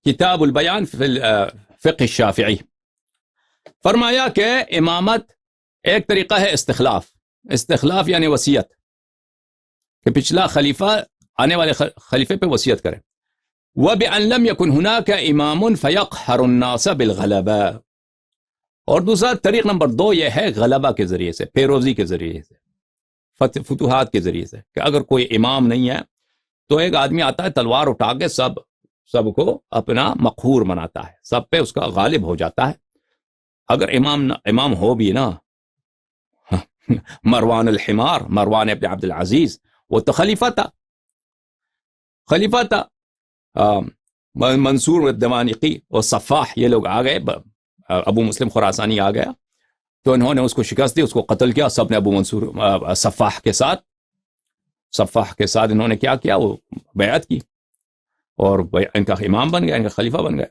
کتاب البیان فی الفقہ الشافعی، فرمایا کہ امامت ایک طریقہ ہے استخلاف یعنی وصیت، کہ پچھلا خلیفہ آنے والے خلیفے پہ وصیت کرے۔ وَبِأَن لَمْ يَكُنْ هُنَاكَ إِمَامٌ فَيَقْهَرُ النَّاسَ بِالْغَلَبَةِ، اور دوسرا طریق نمبر 2 یہ ہے غلبہ کے ذریعے سے، پیروزی کے ذریعے سے، فتوحات کے ذریعے سے، کہ اگر کوئی امام نہیں ہے تو ایک آدمی آتا ہے تلوار اٹھا کے سب کو اپنا مقہور بناتا ہے، سب پہ اس کا غالب ہو جاتا ہے۔ اگر امام ہو بھی نا، مروان الحمار، مروان ابن عبد العزیز، وہ تو خلیفہ تھا، منصور الدمانقی اور صفاح، یہ لوگ آ گئے، ابو مسلم خراسانی آ گیا تو انہوں نے اس کو شکست دی، اس کو قتل کیا، سب نے ابو منصور صفاح کے ساتھ انہوں نے کیا کیا، وہ بیعت کی اور ان کا امام بن گیا، ان کا خلیفہ بن گیا۔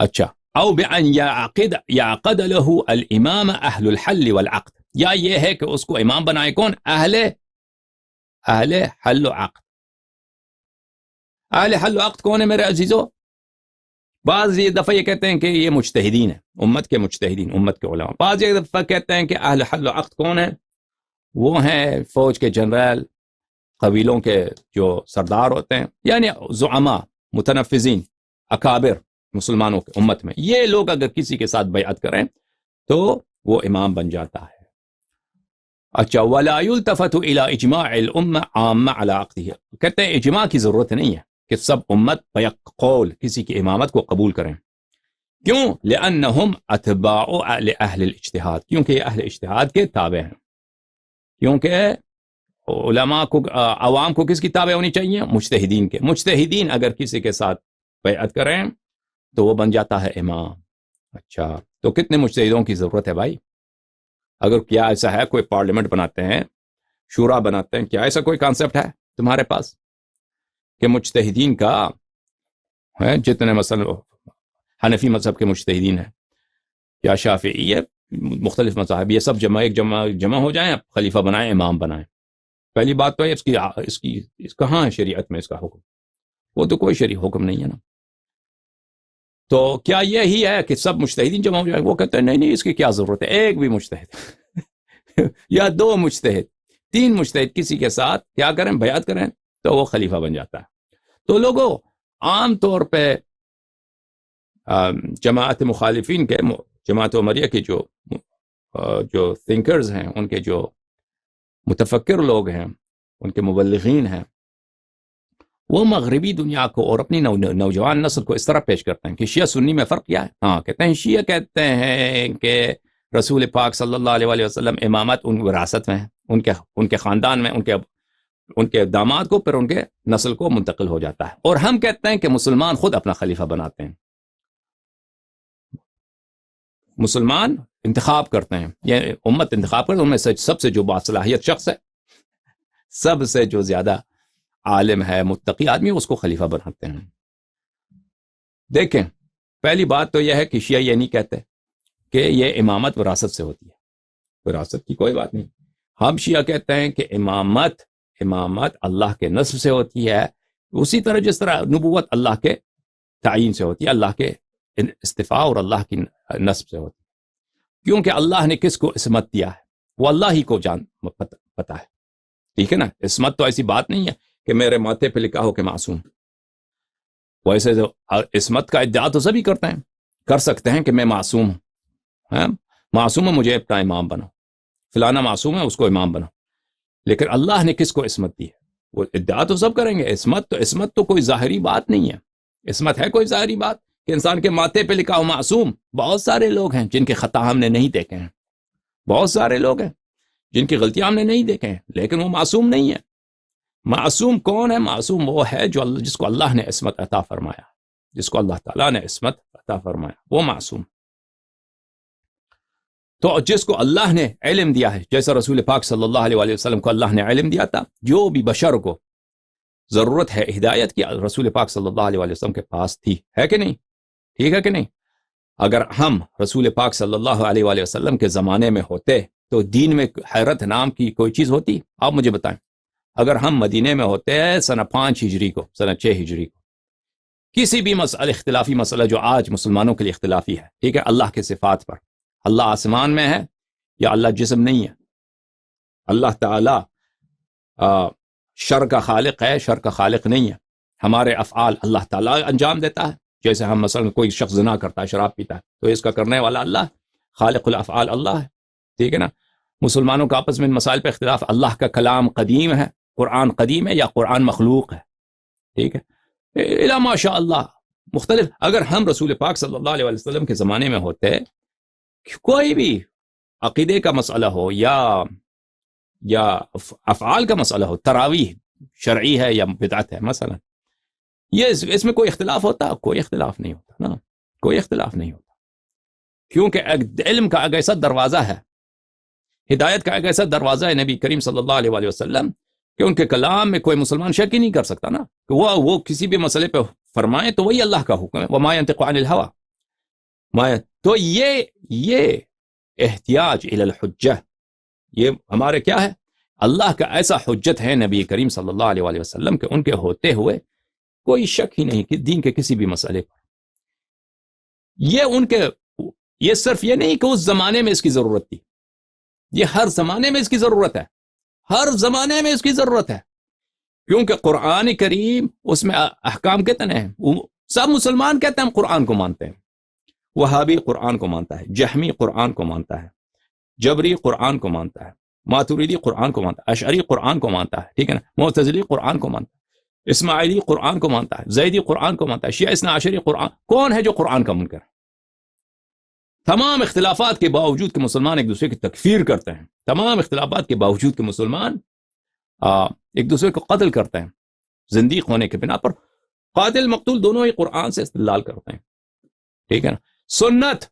اچھا، او بأن يعقد له الامام اہل الحل والعقد، یا یہ ہے کہ اس کو امام بنائے کون؟ اہل حل و عقد۔ اہل حل و عقد کون ہے میرے عزیزو؟ بعض یہ دفعہ یہ کہتے ہیں کہ یہ مجتہدین ہیں، امت کے مجتہدین، امت کے علماء۔ بعض یہ دفعہ کہتے ہیں کہ اہل حل و عقد کون ہیں؟ وہ ہیں فوج کے جنرل، قبیلوں کے جو سردار ہوتے ہیں، یعنی زعماء، متنفذین، اکابر مسلمانوں کے امت میں، یہ لوگ اگر کسی کے ساتھ بیعت کریں تو وہ امام بن جاتا ہے۔ اچھا، ولا يلتفت الى اجماع الامه عامه على عقده، کہتے ہیں اجماع کی ضرورت نہیں ہے کہ سب امت بیک قول کسی کی امامت کو قبول کریں۔ کیوں؟ لانهم اتباع لاهل الاجتهاد، کیونکہ یہ اہل اجتہاد کے تابع ہیں، کیونکہ علماء کو، عوام کو کس کی تابع ہونی چاہیے؟ مجتہدین کے۔ مجتہدین اگر کسی کے ساتھ بیعت کریں تو وہ بن جاتا ہے امام۔ اچھا، تو کتنے مجتہدوں کی ضرورت ہے بھائی؟ اگر کیا ایسا ہے کوئی پارلیمنٹ بناتے ہیں شورا بناتے ہیں. کیا ایسا کوئی کانسیپٹ ہے تمہارے پاس کہ مجتہدین کا ہے جتنے مثلا حنفی مذہب کے مجتہدین ہیں یا شافعی ہے مختلف مذاہب یہ سب جمع ہو جائیں خلیفہ بنائیں امام بنائیں؟ پہلی بات تو ہے اس کہاں ہے شریعت میں اس کا حکم؟ وہ تو کوئی شرعی حکم نہیں ہے نا. تو کیا یہی ہے کہ سب مجتہدین جمع ہو جائیں؟ وہ کہتے ہیں نہیں اس کی کیا ضرورت ہے، ایک بھی مجتہد یا 2 مجتہد 3 مجتہد کسی کے ساتھ کیا کریں بیعت کریں تو وہ خلیفہ بن جاتا ہے. تو لوگوں عام طور پہ جماعت مخالفین کے جماعت عمریہ کے جو تھنکرز ہیں، ان کے جو متفکر لوگ ہیں، ان کے مبلغین ہیں، وہ مغربی دنیا کو اور اپنی نوجوان نسل کو اس طرح پیش کرتے ہیں کہ شیعہ سنی میں فرق کیا ہے. ہاں کہتے ہیں شیعہ کہتے ہیں کہ رسول پاک صلی اللہ علیہ وسلم امامت ان وراثت میں ہے، ان کے خاندان میں ان کے داماد کو پھر ان کے نسل کو منتقل ہو جاتا ہے. اور ہم کہتے ہیں کہ مسلمان خود اپنا خلیفہ بناتے ہیں، مسلمان انتخاب کرتے ہیں، یہ امت انتخاب کرتے ہیں، ان میں سے سب سے جو باصلاحیت شخص ہے، سب سے جو زیادہ عالم ہے متقی آدمی اس کو خلیفہ بناتے ہیں. دیکھیں پہلی بات تو یہ ہے کہ شیعہ یہ نہیں کہتے کہ یہ امامت وراثت سے ہوتی ہے، وراثت کی کوئی بات نہیں. ہم شیعہ کہتے ہیں کہ امامت اللہ کے نصب سے ہوتی ہے، اسی طرح جس طرح نبوت اللہ کے تعین سے ہوتی ہے، اللہ کے استفاء اور اللہ کی نصب سے ہوتی ہے. کیونکہ اللہ نے کس کو عصمت دیا ہے وہ اللہ ہی کو پتہ ہے، ٹھیک ہے نا. عصمت تو ایسی بات نہیں ہے کہ میرے ماتھے پہ لکھا ہو کہ معصوم. ویسے تو عصمت کا ادعا تو سبھی کرتے ہیں، کر سکتے ہیں کہ میں معصوم ہوں، معصوم ہے مجھے اپنا امام بناؤ، فلانا معصوم ہے اس کو امام بناؤ. لیکن اللہ نے کس کو عصمت دی ہے وہ ادعا تو سب کریں گے. عصمت تو کوئی ظاہری بات نہیں ہے. عصمت ہے کوئی ظاہری بات کہ انسان کے ماتھے پہ لکھا ہو معصوم؟ بہت سارے لوگ ہیں جن کے خطا ہم نے نہیں دیکھے ہیں، بہت سارے لوگ ہیں جن کی غلطیاں ہم نے نہیں دیکھے ہیں، لیکن وہ معصوم نہیں ہے. معصوم کون ہے؟ معصوم وہ ہے جس کو اللہ نے عصمت عطا فرمایا، جس کو اللہ تعالیٰ نے عصمت عطا فرمایا وہ معصوم. تو جس کو اللہ نے علم دیا ہے، جیسا رسول پاک صلی اللہ علیہ وسلم کو اللہ نے علم دیا تھا، جو بھی بشر کو ضرورت ہے ہدایت کی رسول پاک صلی اللہ علیہ وسلم کے پاس تھی، ہے کہ نہیں؟ ٹھیک ہے کہ نہیں؟ اگر ہم رسول پاک صلی اللہ علیہ وسلم کے زمانے میں ہوتے تو دین میں حیرت نام کی کوئی چیز ہوتی؟ آپ مجھے بتائیں. اگر ہم مدینے میں ہوتے ہیں سنہ 5 ہجری کو، سنہ 6 ہجری کو، کسی بھی اختلافی مسئلہ جو آج مسلمانوں کے لیے اختلافی ہے، ٹھیک ہے، اللہ کے صفات پر، اللہ آسمان میں ہے یا اللہ جسم نہیں ہے، اللہ تعالی شر کا خالق ہے، شر کا خالق نہیں ہے، ہمارے افعال اللہ تعالی انجام دیتا ہے. جیسے ہم مثلا کوئی شخص زنا کرتا ہے، شراب پیتا ہے، تو اس کا کرنے والا اللہ، خالق الافعال اللہ ہے، ٹھیک ہے نا. مسلمانوں کا آپس میں مسائل پہ اختلاف، اللہ کا کلام قدیم ہے، قرآن قدیم ہے یا قرآن مخلوق ہے، ٹھیک ہے، الا ماشاء اللہ مختلف. اگر ہم رسول پاک صلی اللہ علیہ وسلم کے زمانے میں ہوتے، کوئی بھی عقیدے کا مسئلہ ہو یا افعال کا مسئلہ ہو، تراویح شرعی ہے یا بدعت ہے مثلا، یہ اس میں کوئی اختلاف ہوتا؟ کوئی اختلاف نہیں ہوتا نا، کوئی اختلاف نہیں ہوتا. کیونکہ علم کا ایک ایسا دروازہ ہے، ہدایت کا ایک ایسا دروازہ ہے نبی کریم صلی اللہ علیہ وسلم کہ ان کے کلام میں کوئی مسلمان شک ہی نہیں کر سکتا نا کہ وہ کسی بھی مسئلے پہ فرمائیں تو وہی اللہ کا حکم ہے، وما ينطق عن الهوى. تو یہ احتیاج الی الحجہ، یہ ہمارے کیا ہے؟ اللہ کا ایسا حجت ہے نبی کریم صلی اللہ علیہ وسلم کہ ان کے ہوتے ہوئے کوئی شک ہی نہیں کہ دین کے کسی بھی مسئلے پر. یہ صرف یہ نہیں کہ اس زمانے میں اس کی ضرورت تھی، یہ ہر زمانے میں اس کی ضرورت ہے، ہر زمانے میں اس کی ضرورت ہے. کیونکہ قرآن کریم اس میں احکام کتنے ہیں؟ سب مسلمان کہتے ہیں ہم قرآن کو مانتے ہیں. وہابی قرآن کو مانتا ہے، جہمی قرآن کو مانتا ہے، جبری قرآن کو مانتا ہے، ماتوریدی قرآن کو مانتا ہے، اشعری قرآن کو مانتا ہے، ٹھیک ہے نا، معتزلی قرآن کو مانتا ہے، اسماعیلی قرآن کو مانتا ہے، زیدی قرآن کو مانتا ہے، شیعہ اثنا عشری قرآن. کون ہے جو قرآن کا منکر ہے؟ تمام اختلافات کے باوجود کہ مسلمان ایک دوسرے کی تکفیر کرتے ہیں، تمام اختلافات کے باوجود کہ مسلمان ایک دوسرے کو قتل کرتے ہیں، زندیق ہونے کے بنا پر قاتل مقتول دونوں ہی قرآن سے استدلال کرتے ہیں، ٹھیک ہے نا. سنت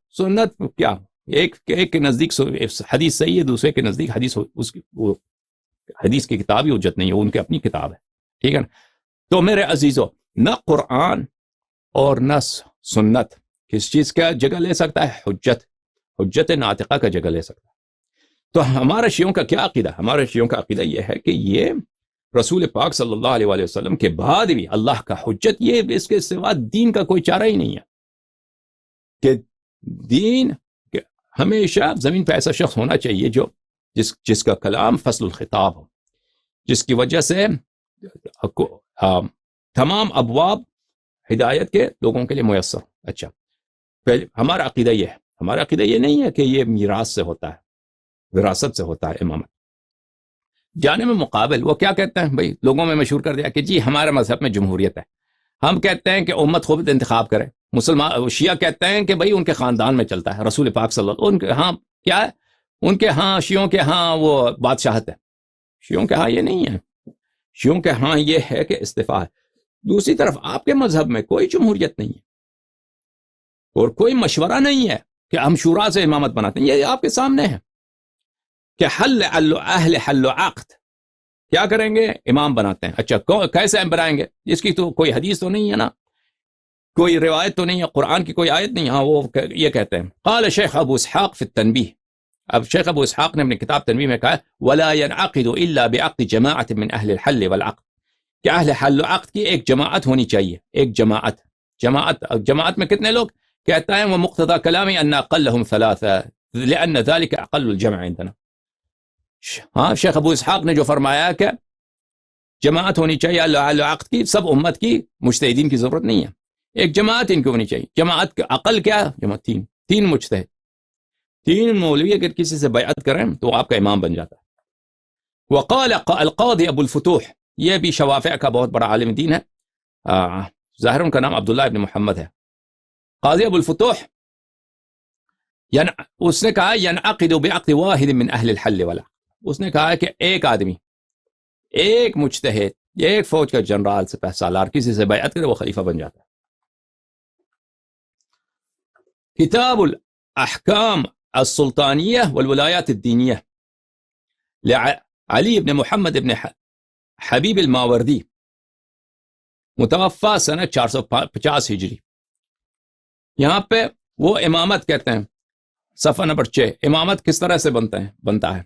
کیا؟ ایک کے نزدیک حدیث صحیح ہے، دوسرے کے نزدیک حدیث حدیث کی کتاب ہی حجت نہیں ہے، ان کی اپنی کتاب ہے، ٹھیک ہے نا. تو میرے عزیزو، نہ قرآن اور نہ سنت کس چیز کا جگہ لے سکتا ہے؟ حجت ناطقہ کا جگہ لے سکتا ہے. تو ہمارے شیعوں کا کیا عقیدہ؟ ہمارے شیعوں کا عقیدہ یہ ہے کہ یہ رسول پاک صلی اللہ علیہ وآلہ وسلم کے بعد بھی اللہ کا حجت، یہ اس کے سوا دین کا کوئی چارہ ہی نہیں ہے. کہ دین ہمیشہ زمین پہ ایسا شخص ہونا چاہیے جو جس کا کلام فصل الخطاب ہو، جس کی وجہ سے تمام ابواب ہدایت کے لوگوں کے لیے میسر. اچھا، پہلے ہمارا عقیدہ یہ ہے، ہمارا عقیدہ یہ نہیں ہے کہ یہ میراث سے ہوتا ہے، وراثت سے ہوتا ہے امامت. جانب مقابل وہ کیا کہتے ہیں بھائی، لوگوں میں مشہور کر دیا کہ جی ہمارے مذہب میں جمہوریت ہے، ہم کہتے ہیں کہ امت خود انتخاب کرے. مسلمان شیعہ کہتے ہیں کہ بھائی ان کے خاندان میں چلتا ہے، رسول پاک صلی اللہ علیہ وسلم ان کے ہاں کیا ہے، ان کے ہاں شیعوں کے ہاں وہ بادشاہت ہے. شیعوں کے ہاں یہ نہیں ہے، شیعوں کے ہاں یہ ہے کہ استعفیٰ ہے. دوسری طرف آپ کے مذہب میں کوئی جمہوریت نہیں ہے اور کوئی مشورہ نہیں ہے کہ ہم شورا سے امامت بناتے ہیں. یہ آپ کے سامنے ہے کہ حل و عقد کیا کریں گے؟ امام بناتے ہیں. اچھا کیسے بنائیں گے؟ اس کی تو کوئی حدیث تو نہیں ہے نا، کوئی روایت تو نہیں ہے، قرآن کی کوئی آیت نہیں. ہاں وہ یہ کہتے ہیں. قال شیخ ابو اسحاق فی التنبیہ، اب شیخ ابو اسحاق نے اپنی کتاب تنبیہ میں کہا ولا ينعقد الا بعقد جماعت من اہل الحل والعقد، کہ اہل حل و عقد کی ایک جماعت ہونی چاہیے. ایک جماعت میں کتنے لوگ؟ کہتا ہے وہ مقتضى کلامی ان اقلهم ثلاثه لان ذلك اقل الجمع عندنا. ہاں شیخ ابو اسحاق نے جو فرمایا کہ جماعت ہونی چاہیے اہل عقد کی، سب امت کی مجتہدین کی ضرورت نہیں ہے، ایک جماعت ان کی ہونی چاہیے. جماعت کا عقل کیا؟ جماعت تین مجتہد، تین مولوی اگر کسی سے بیعت کریں تو آپ کا امام بن جاتا ہے. وقال القاضی ابو الفتوح، یہ بھی شوافع کا بہت بڑا عالم دین ہے، ظاہر ان کا نام عبداللہ ابن محمد ہے. قاضی ابو الفتوح اس نے کہا ينعقد بعقد واحد من اہل الحل والعقد، اس نے کہا کہ ایک آدمی، ایک مجتہد، ایک فوج کا جنرال سے سالار کسی سے بیعت کرے وہ خلیفہ بن جاتا ہے. کتاب الاحکام السلطانیہ والولایات الدینیہ علی ابن محمد ابن حبیب الماوردی، متوفی سنہ 450 ہجری. یہاں پہ وہ امامت کہتے ہیں، صفحہ نمبر 6، امامت کس طرح سے بنتا ہے.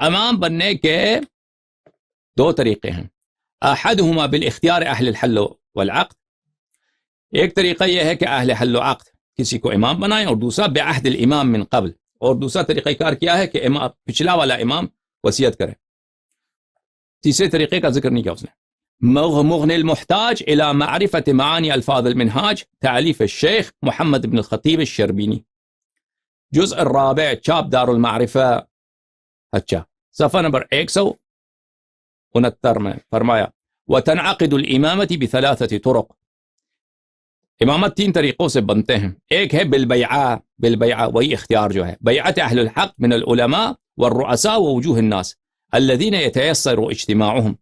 امام بننے کے دو طریقے ہیں. احدہما بالاختیار اہل الحل والعقد، ایک طریقہ یہ ہے کہ اہل حل و عقد کسی کو امام بنائیں، اور دوسرا بعہد الامام من قبل، اور دوسرا طریقہ کار کیا ہے کہ پچھلا والا امام وصیت کرے. تیسرے طریقے کا ذکر نہیں کیا اس نے. مغنی المحتاج الى معرفت معانی الفاظ المنہاج، تعلیف الشیخ محمد بن الخطیب الشربینی، جزء الرابع، چاپ دار المعرفہ. اچھا صفحہ نمبر 169 میں فرمایا وتنعقد الامامت بثلاثة طرق، امامت تین طریقوں سے بنتے ہیں. ایک ہے بالبیعہ، وہی اختیار جو ہے، بیعت اہل الحق من العلماء والرؤساء ووجوه الناس الذين يتيسر اجتماعهم.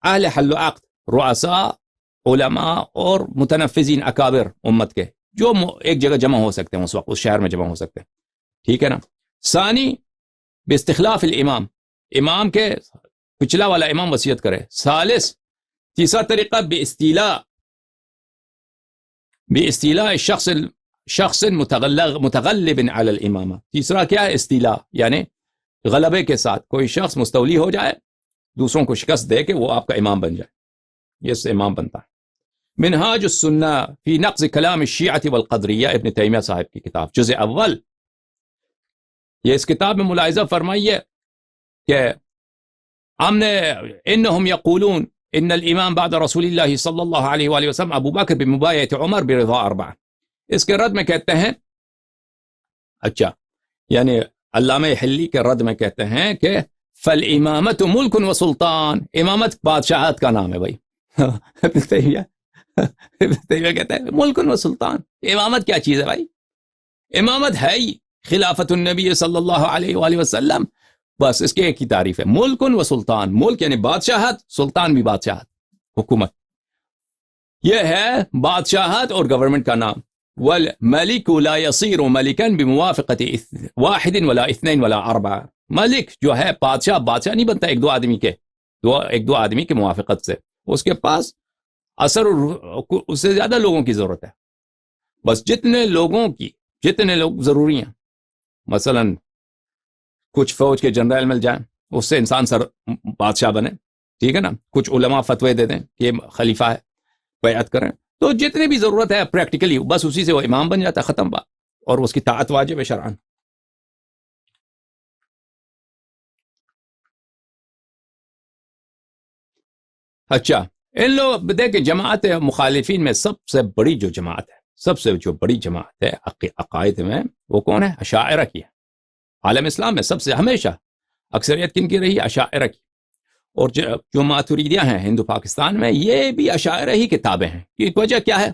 اہل حل و عقد رؤساء، علماء اور متنفذین اکابر امت کے جو ایک جگہ جمع ہو سکتے ہیں، اس وقت اس شہر میں جمع ہو سکتے ہیں، ٹھیک ہے نا. ثانی باستخلاف الامام، امام کے پچھلا والا امام وصیت کرے. ثالث، تیسرا طریقہ باستیلاء شخص متغلب علی الامامہ. تیسرا کیا ہے؟ استیلاء، یعنی غلبے کے ساتھ کوئی شخص مستولی ہو جائے، دوسروں کو شکست دے کے وہ آپ کا امام بن جائے، یہ اس سے امام بنتا ہے. منہاج السنہ فی نقض کلام الشیعہ والقدریہ، ابن تیمیہ صاحب کی کتاب، جزء اول. یہ اس کتاب میں ملاحظہ فرمائیے کہ انہم یقولون ان الامام بعد رسول اللہ صلی اللہ علیہ وآلہ وسلم ابو بکر بمبایعۃ عمر برضا اربعہ. اس کے رد میں کہتے ہیں، اچھا یعنی علامہ حلی کے رد میں کہتے ہیں کہ فالامامت ملک و سلطان، امامت بادشاہت کا نام ہے بھائی. ابن تیمیہ کہتا ہے ملک و سلطان، امامت کیا چیز ہے بھائی؟ امامت ہے ہی خلافت النبی صلی اللہ علیہ وآلہ وسلم، بس اس کے ایک ہی تعریف ہے، ملک و سلطان. ملک یعنی بادشاہت، سلطان بھی بادشاہت، حکومت. یہ ہے بادشاہت اور گورنمنٹ کا نام. والملك لا يصير ملكا بموافقة واحد ولا اثنين ولا أربعة. ملک جو ہے بادشاہ نہیں بنتا ایک دو آدمی کے موافقت سے، اس کے پاس اثر اس سے زیادہ لوگوں کی ضرورت ہے. بس جتنے لوگ ضروری ہیں، مثلا کچھ فوج کے جنرل مل جائیں، اس سے انسان بادشاہ بنے، ٹھیک ہے نا، کچھ علماء فتوے دے دیں کہ یہ خلیفہ ہے، بیعت کریں، تو جتنے بھی ضرورت ہے پریکٹیکلی بس اسی سے وہ امام بن جاتا ہے، ختم بات، اور اس کی طاعت واجب ہے شرعاً. اچھا، ان لوگ دیکھیں جماعت مخالفین میں سب سے بڑی جو بڑی جماعت ہے عقائد میں، وہ کون ہے؟ اشاعرہ کی ہے. عالم اسلام میں سب سے ہمیشہ اکثریت کن کی رہی ہے؟ اشاعرہ کی. اور جو ماتوریدیہ ہیں ہندو پاکستان میں، یہ بھی اشاعرہ ہی کتابیں ہیں. کی وجہ کیا ہے؟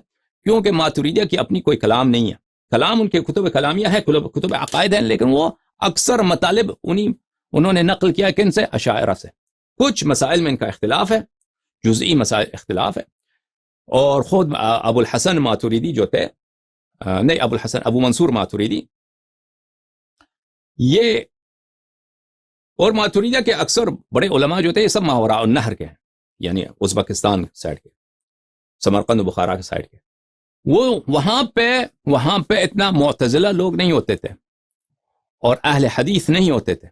کیونکہ ماتوریدیہ کی اپنی کوئی کلام نہیں ہے، کلام ان کے کتب کلامیہ ہے، کتب عقائد ہیں، لیکن وہ اکثر مطالب انہوں نے نقل کیا کن سے؟ اشاعرہ سے. کچھ مسائل میں ان کا اختلاف ہے، جزئی مسائل اختلاف ہے. اور خود ابو الحسن ماتوریدی جو تھے، نہیں ابو منصور ماتوریدی، یہ اور ماتوریدیہ کے اکثر بڑے علماء جو تھے یہ سب ماوراء النہر کے ہیں، یعنی ازبکستان سائڈ کے، سمرقند و بخارا کے سائڈ کے. وہ وہاں پہ اتنا معتزلہ لوگ نہیں ہوتے تھے اور اہل حدیث نہیں ہوتے تھے،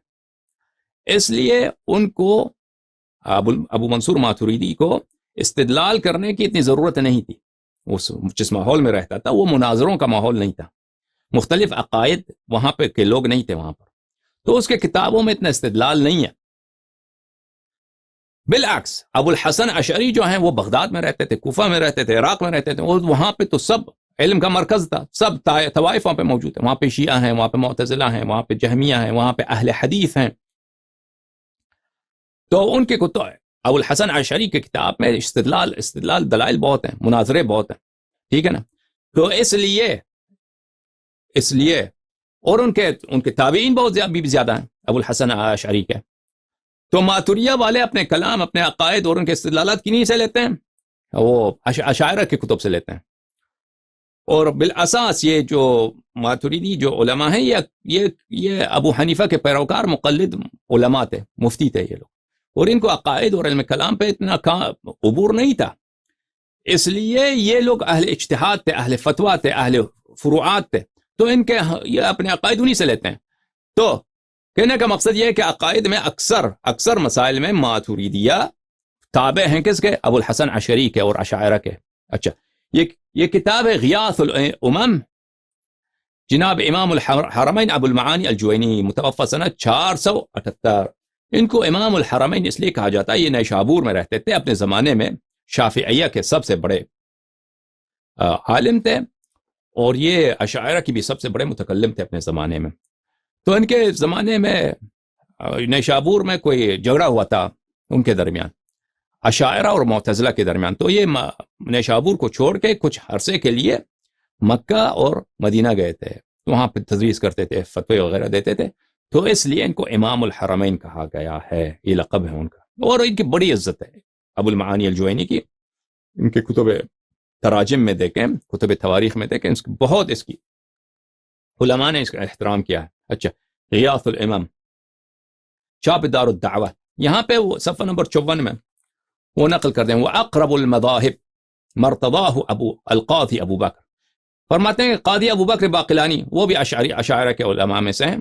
اس لیے ان کو ابو منصور ماتوریدی کو استدلال کرنے کی اتنی ضرورت نہیں تھی. جس ماحول میں رہتا تھا وہ مناظروں کا ماحول نہیں تھا، مختلف عقائد وہاں پہ کے لوگ نہیں تھے وہاں پر، تو اس کے کتابوں میں اتنا استدلال نہیں ہے. بالعکس ابو الحسن اشعری جو ہیں وہ بغداد میں رہتے تھے، کوفہ میں رہتے تھے، عراق میں رہتے تھے، اور وہاں پہ تو سب علم کا مرکز تھا، سب طوائف وہاں پہ موجود ہیں، وہاں پہ شیعہ ہیں، وہاں پہ معتزلہ ہیں، وہاں پہ جہمیہ ہیں، وہاں پہ اہل حدیث ہیں. تو ان کے کتب ابو الحسن اشعری کے کتاب میں استدلال دلائل بہت ہیں، مناظرے بہت ہیں، ٹھیک ہے نا. تو اس لیے اور ان کے تابعین بہت زیادہ ہیں ابو الحسن اشعری کے. تو ماتوریہ والے اپنے کلام، اپنے عقائد اور ان کے استدلالات کنہیں سے لیتے ہیں؟ وہ اشاعرہ کی کتب سے لیتے ہیں. اور بالاساس یہ جو ماتوریدی جو علماء ہیں یہ ابو حنیفہ کے پیروکار مقلد علماء تھے، مفتی تھے یہ لوگ، اور ان کو عقائد اور علم کلام پہ اتنا عبور نہیں تھا، اس لیے یہ لوگ اہل اجتہاد تھے، اہل فتویٰ تھے، اہل فروعات تھے، تو ان کے یہ اپنے عقائد انہی سے لیتے ہیں. تو کہنے کا مقصد یہ ہے کہ عقائد میں اکثر مسائل میں ماتوریدیہ تابع ہیں کس کے؟ ابو الحسن اشعری کے اور اشاعرہ کے. اچھا، یہ کتاب ہے غیاث الامم، جناب امام الحرمین ابو المعانی الجوینی، متوفى سنہ 478. ان کو امام الحرمین اس لیے کہا جاتا ہے، یہ نیشابور میں رہتے تھے، اپنے زمانے میں شافعیہ کے سب سے بڑے عالم تھے، اور یہ اشاعرہ کی بھی سب سے بڑے متکلم تھے اپنے زمانے میں. تو ان کے زمانے میں نیشابور میں کوئی جھگڑا ہوا تھا ان کے درمیان، اشاعرہ اور معتزلہ کے درمیان. تو یہ نیشابور کو چھوڑ کے کچھ عرصے کے لیے مکہ اور مدینہ گئے تھے، وہاں پہ تدریس کرتے تھے، فتوے وغیرہ دیتے تھے. تو اس لیے ان کو امام الحرمین کہا گیا ہے، یہ لقب ہے ان کا، اور ان کی بڑی عزت ہے ابو المعانی الجوینی کی. ان کے کتب تراجم میں دیکھیں، کتب تواریخ میں دیکھیں، بہت اس کی علماء نے اس کا احترام کیا ہے. اچھا، غیاث الامم، چاپ دار الدعوہ، یہاں پہ وہ صفحہ نمبر 54 میں وہ نقل کر دیں، وہ اقرب المذاہب مرتضاہ القاضی ابو بکر، فرماتے ہیں قاضی ابو بکر باقلانی وہ بھی اشاعرہ کے علماء میں سے ہیں.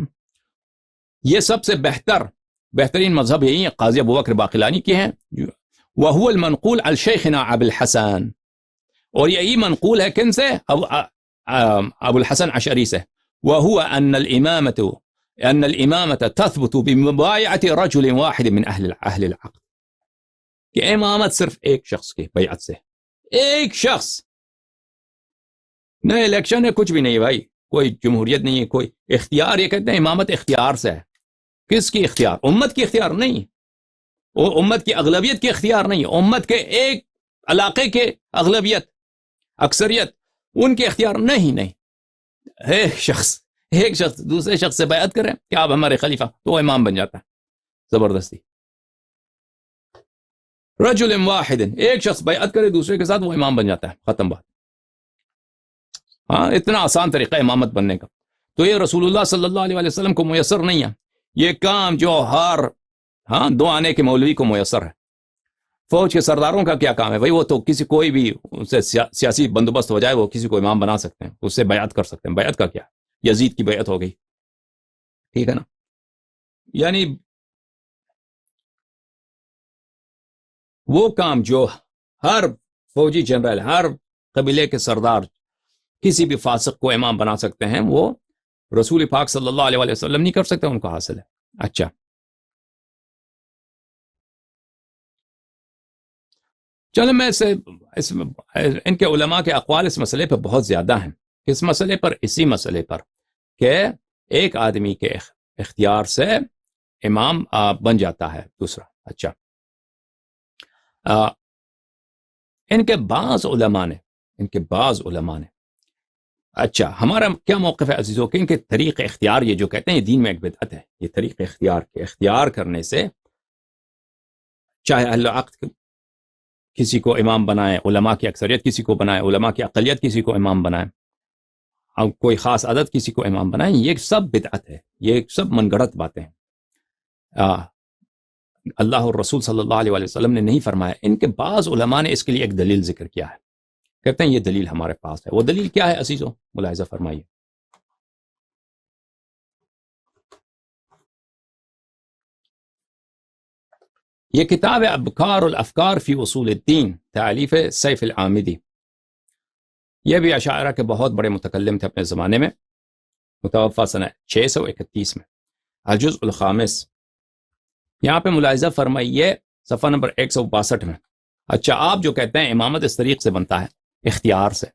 یہ سب سے بہترین مذہب یہی ہے، قاضی ابو بکر باقلانی کے ہیں. وهو المنقول عن شیخنا ابو الحسن، اور یہی منقول ہے کن سے؟ ابو الحسن اشعری سے. وهو ان الامامة تثبت بمبايعة رجل واحد من اہل العقد، کہ امامت صرف ایک شخص کی بیعت سے، ایک شخص، نہ الیکشن ہے، کچھ بھی نہیں بھائی، کوئی جمہوریت نہیں ہے، کوئی اختیار. یہ کہتے ہیں امامت اختیار سے ہے. کس کی اختیار؟ امت کی اختیار نہیں، وہ امت کی اغلبیت کی اختیار نہیں، امت کے ایک علاقے کے اغلبیت، اکثریت، ان کے اختیار نہیں. ایک شخص دوسرے شخص سے بیعت کریں کہ آپ ہمارے خلیفہ، تو وہ امام بن جاتا ہے زبردستی. رجل واحد، ایک شخص بیعت کرے دوسرے کے ساتھ، وہ امام بن جاتا ہے، ختم بات. ہاں، اتنا آسان طریقہ امامت بننے کا. تو یہ رسول اللہ صلی اللہ علیہ وسلم کو میسر نہیں ہے. یہ کام جو ہر دو آنے کے مولوی کو میسر ہے. فوج کے سرداروں کا کیا کام ہے بھائی؟ وہ تو کسی کوئی بھی اس سے سیاسی بندوبست ہو جائے وہ کسی کو امام بنا سکتے ہیں, اس سے بیعت کر سکتے ہیں. بیعت کا کیا؟ یزید کی بیعت ہو گئی, ٹھیک ہے نا. یعنی وہ کام جو ہر فوجی جنرل, ہر قبیلے کے سردار کسی بھی فاسق کو امام بنا سکتے ہیں, وہ رسول پاک صلی اللہ علیہ وسلم نہیں کر سکتے, ان کو حاصل ہے. اچھا, چلو میں ان کے علماء کے اقوال اس مسئلے پہ بہت زیادہ ہیں. اس مسئلے پر, اسی مسئلے پر کہ ایک آدمی کے اختیار سے امام بن جاتا ہے دوسرا. اچھا, ان کے بعض علماء نے اچھا, ہمارا کیا موقف ہے عزیزوں کہ ان کے طریق اختیار, یہ جو کہتے ہیں یہ دین میں ایک بدعت ہے. یہ طریق اختیار کے اختیار کرنے سے, چاہے اہل عقد کسی کو امام بنائے, علماء کی اکثریت کسی کو بنائے, علماء کی اقلیت کسی کو امام بنائے, اور کوئی خاص عدد کسی کو امام بنائے, یہ سب بدعت ہے, یہ سب من گھڑت باتیں ہیں. اللہ اور رسول صلی اللہ علیہ وسلم نے نہیں فرمایا. ان کے بعض علماء نے اس کے لیے ایک دلیل ذکر کیا ہے, کہتے ہیں یہ دلیل ہمارے پاس ہے. وہ دلیل کیا ہے عزیزوں؟ ملاحظہ فرمائیے. یہ کتاب ہے ابکار الافکار فی اصول الدین, تالیف سیف العامدی. یہ بھی اشاعرہ کے بہت بڑے متکلم تھے اپنے زمانے میں, متوفی سنہ 631 میں. الجزء الخامس, یہاں پہ ملاحظہ فرمائیے صفحہ نمبر 162 میں. اچھا, آپ جو کہتے ہیں امامت اس طریق سے بنتا ہے, اختیار سے,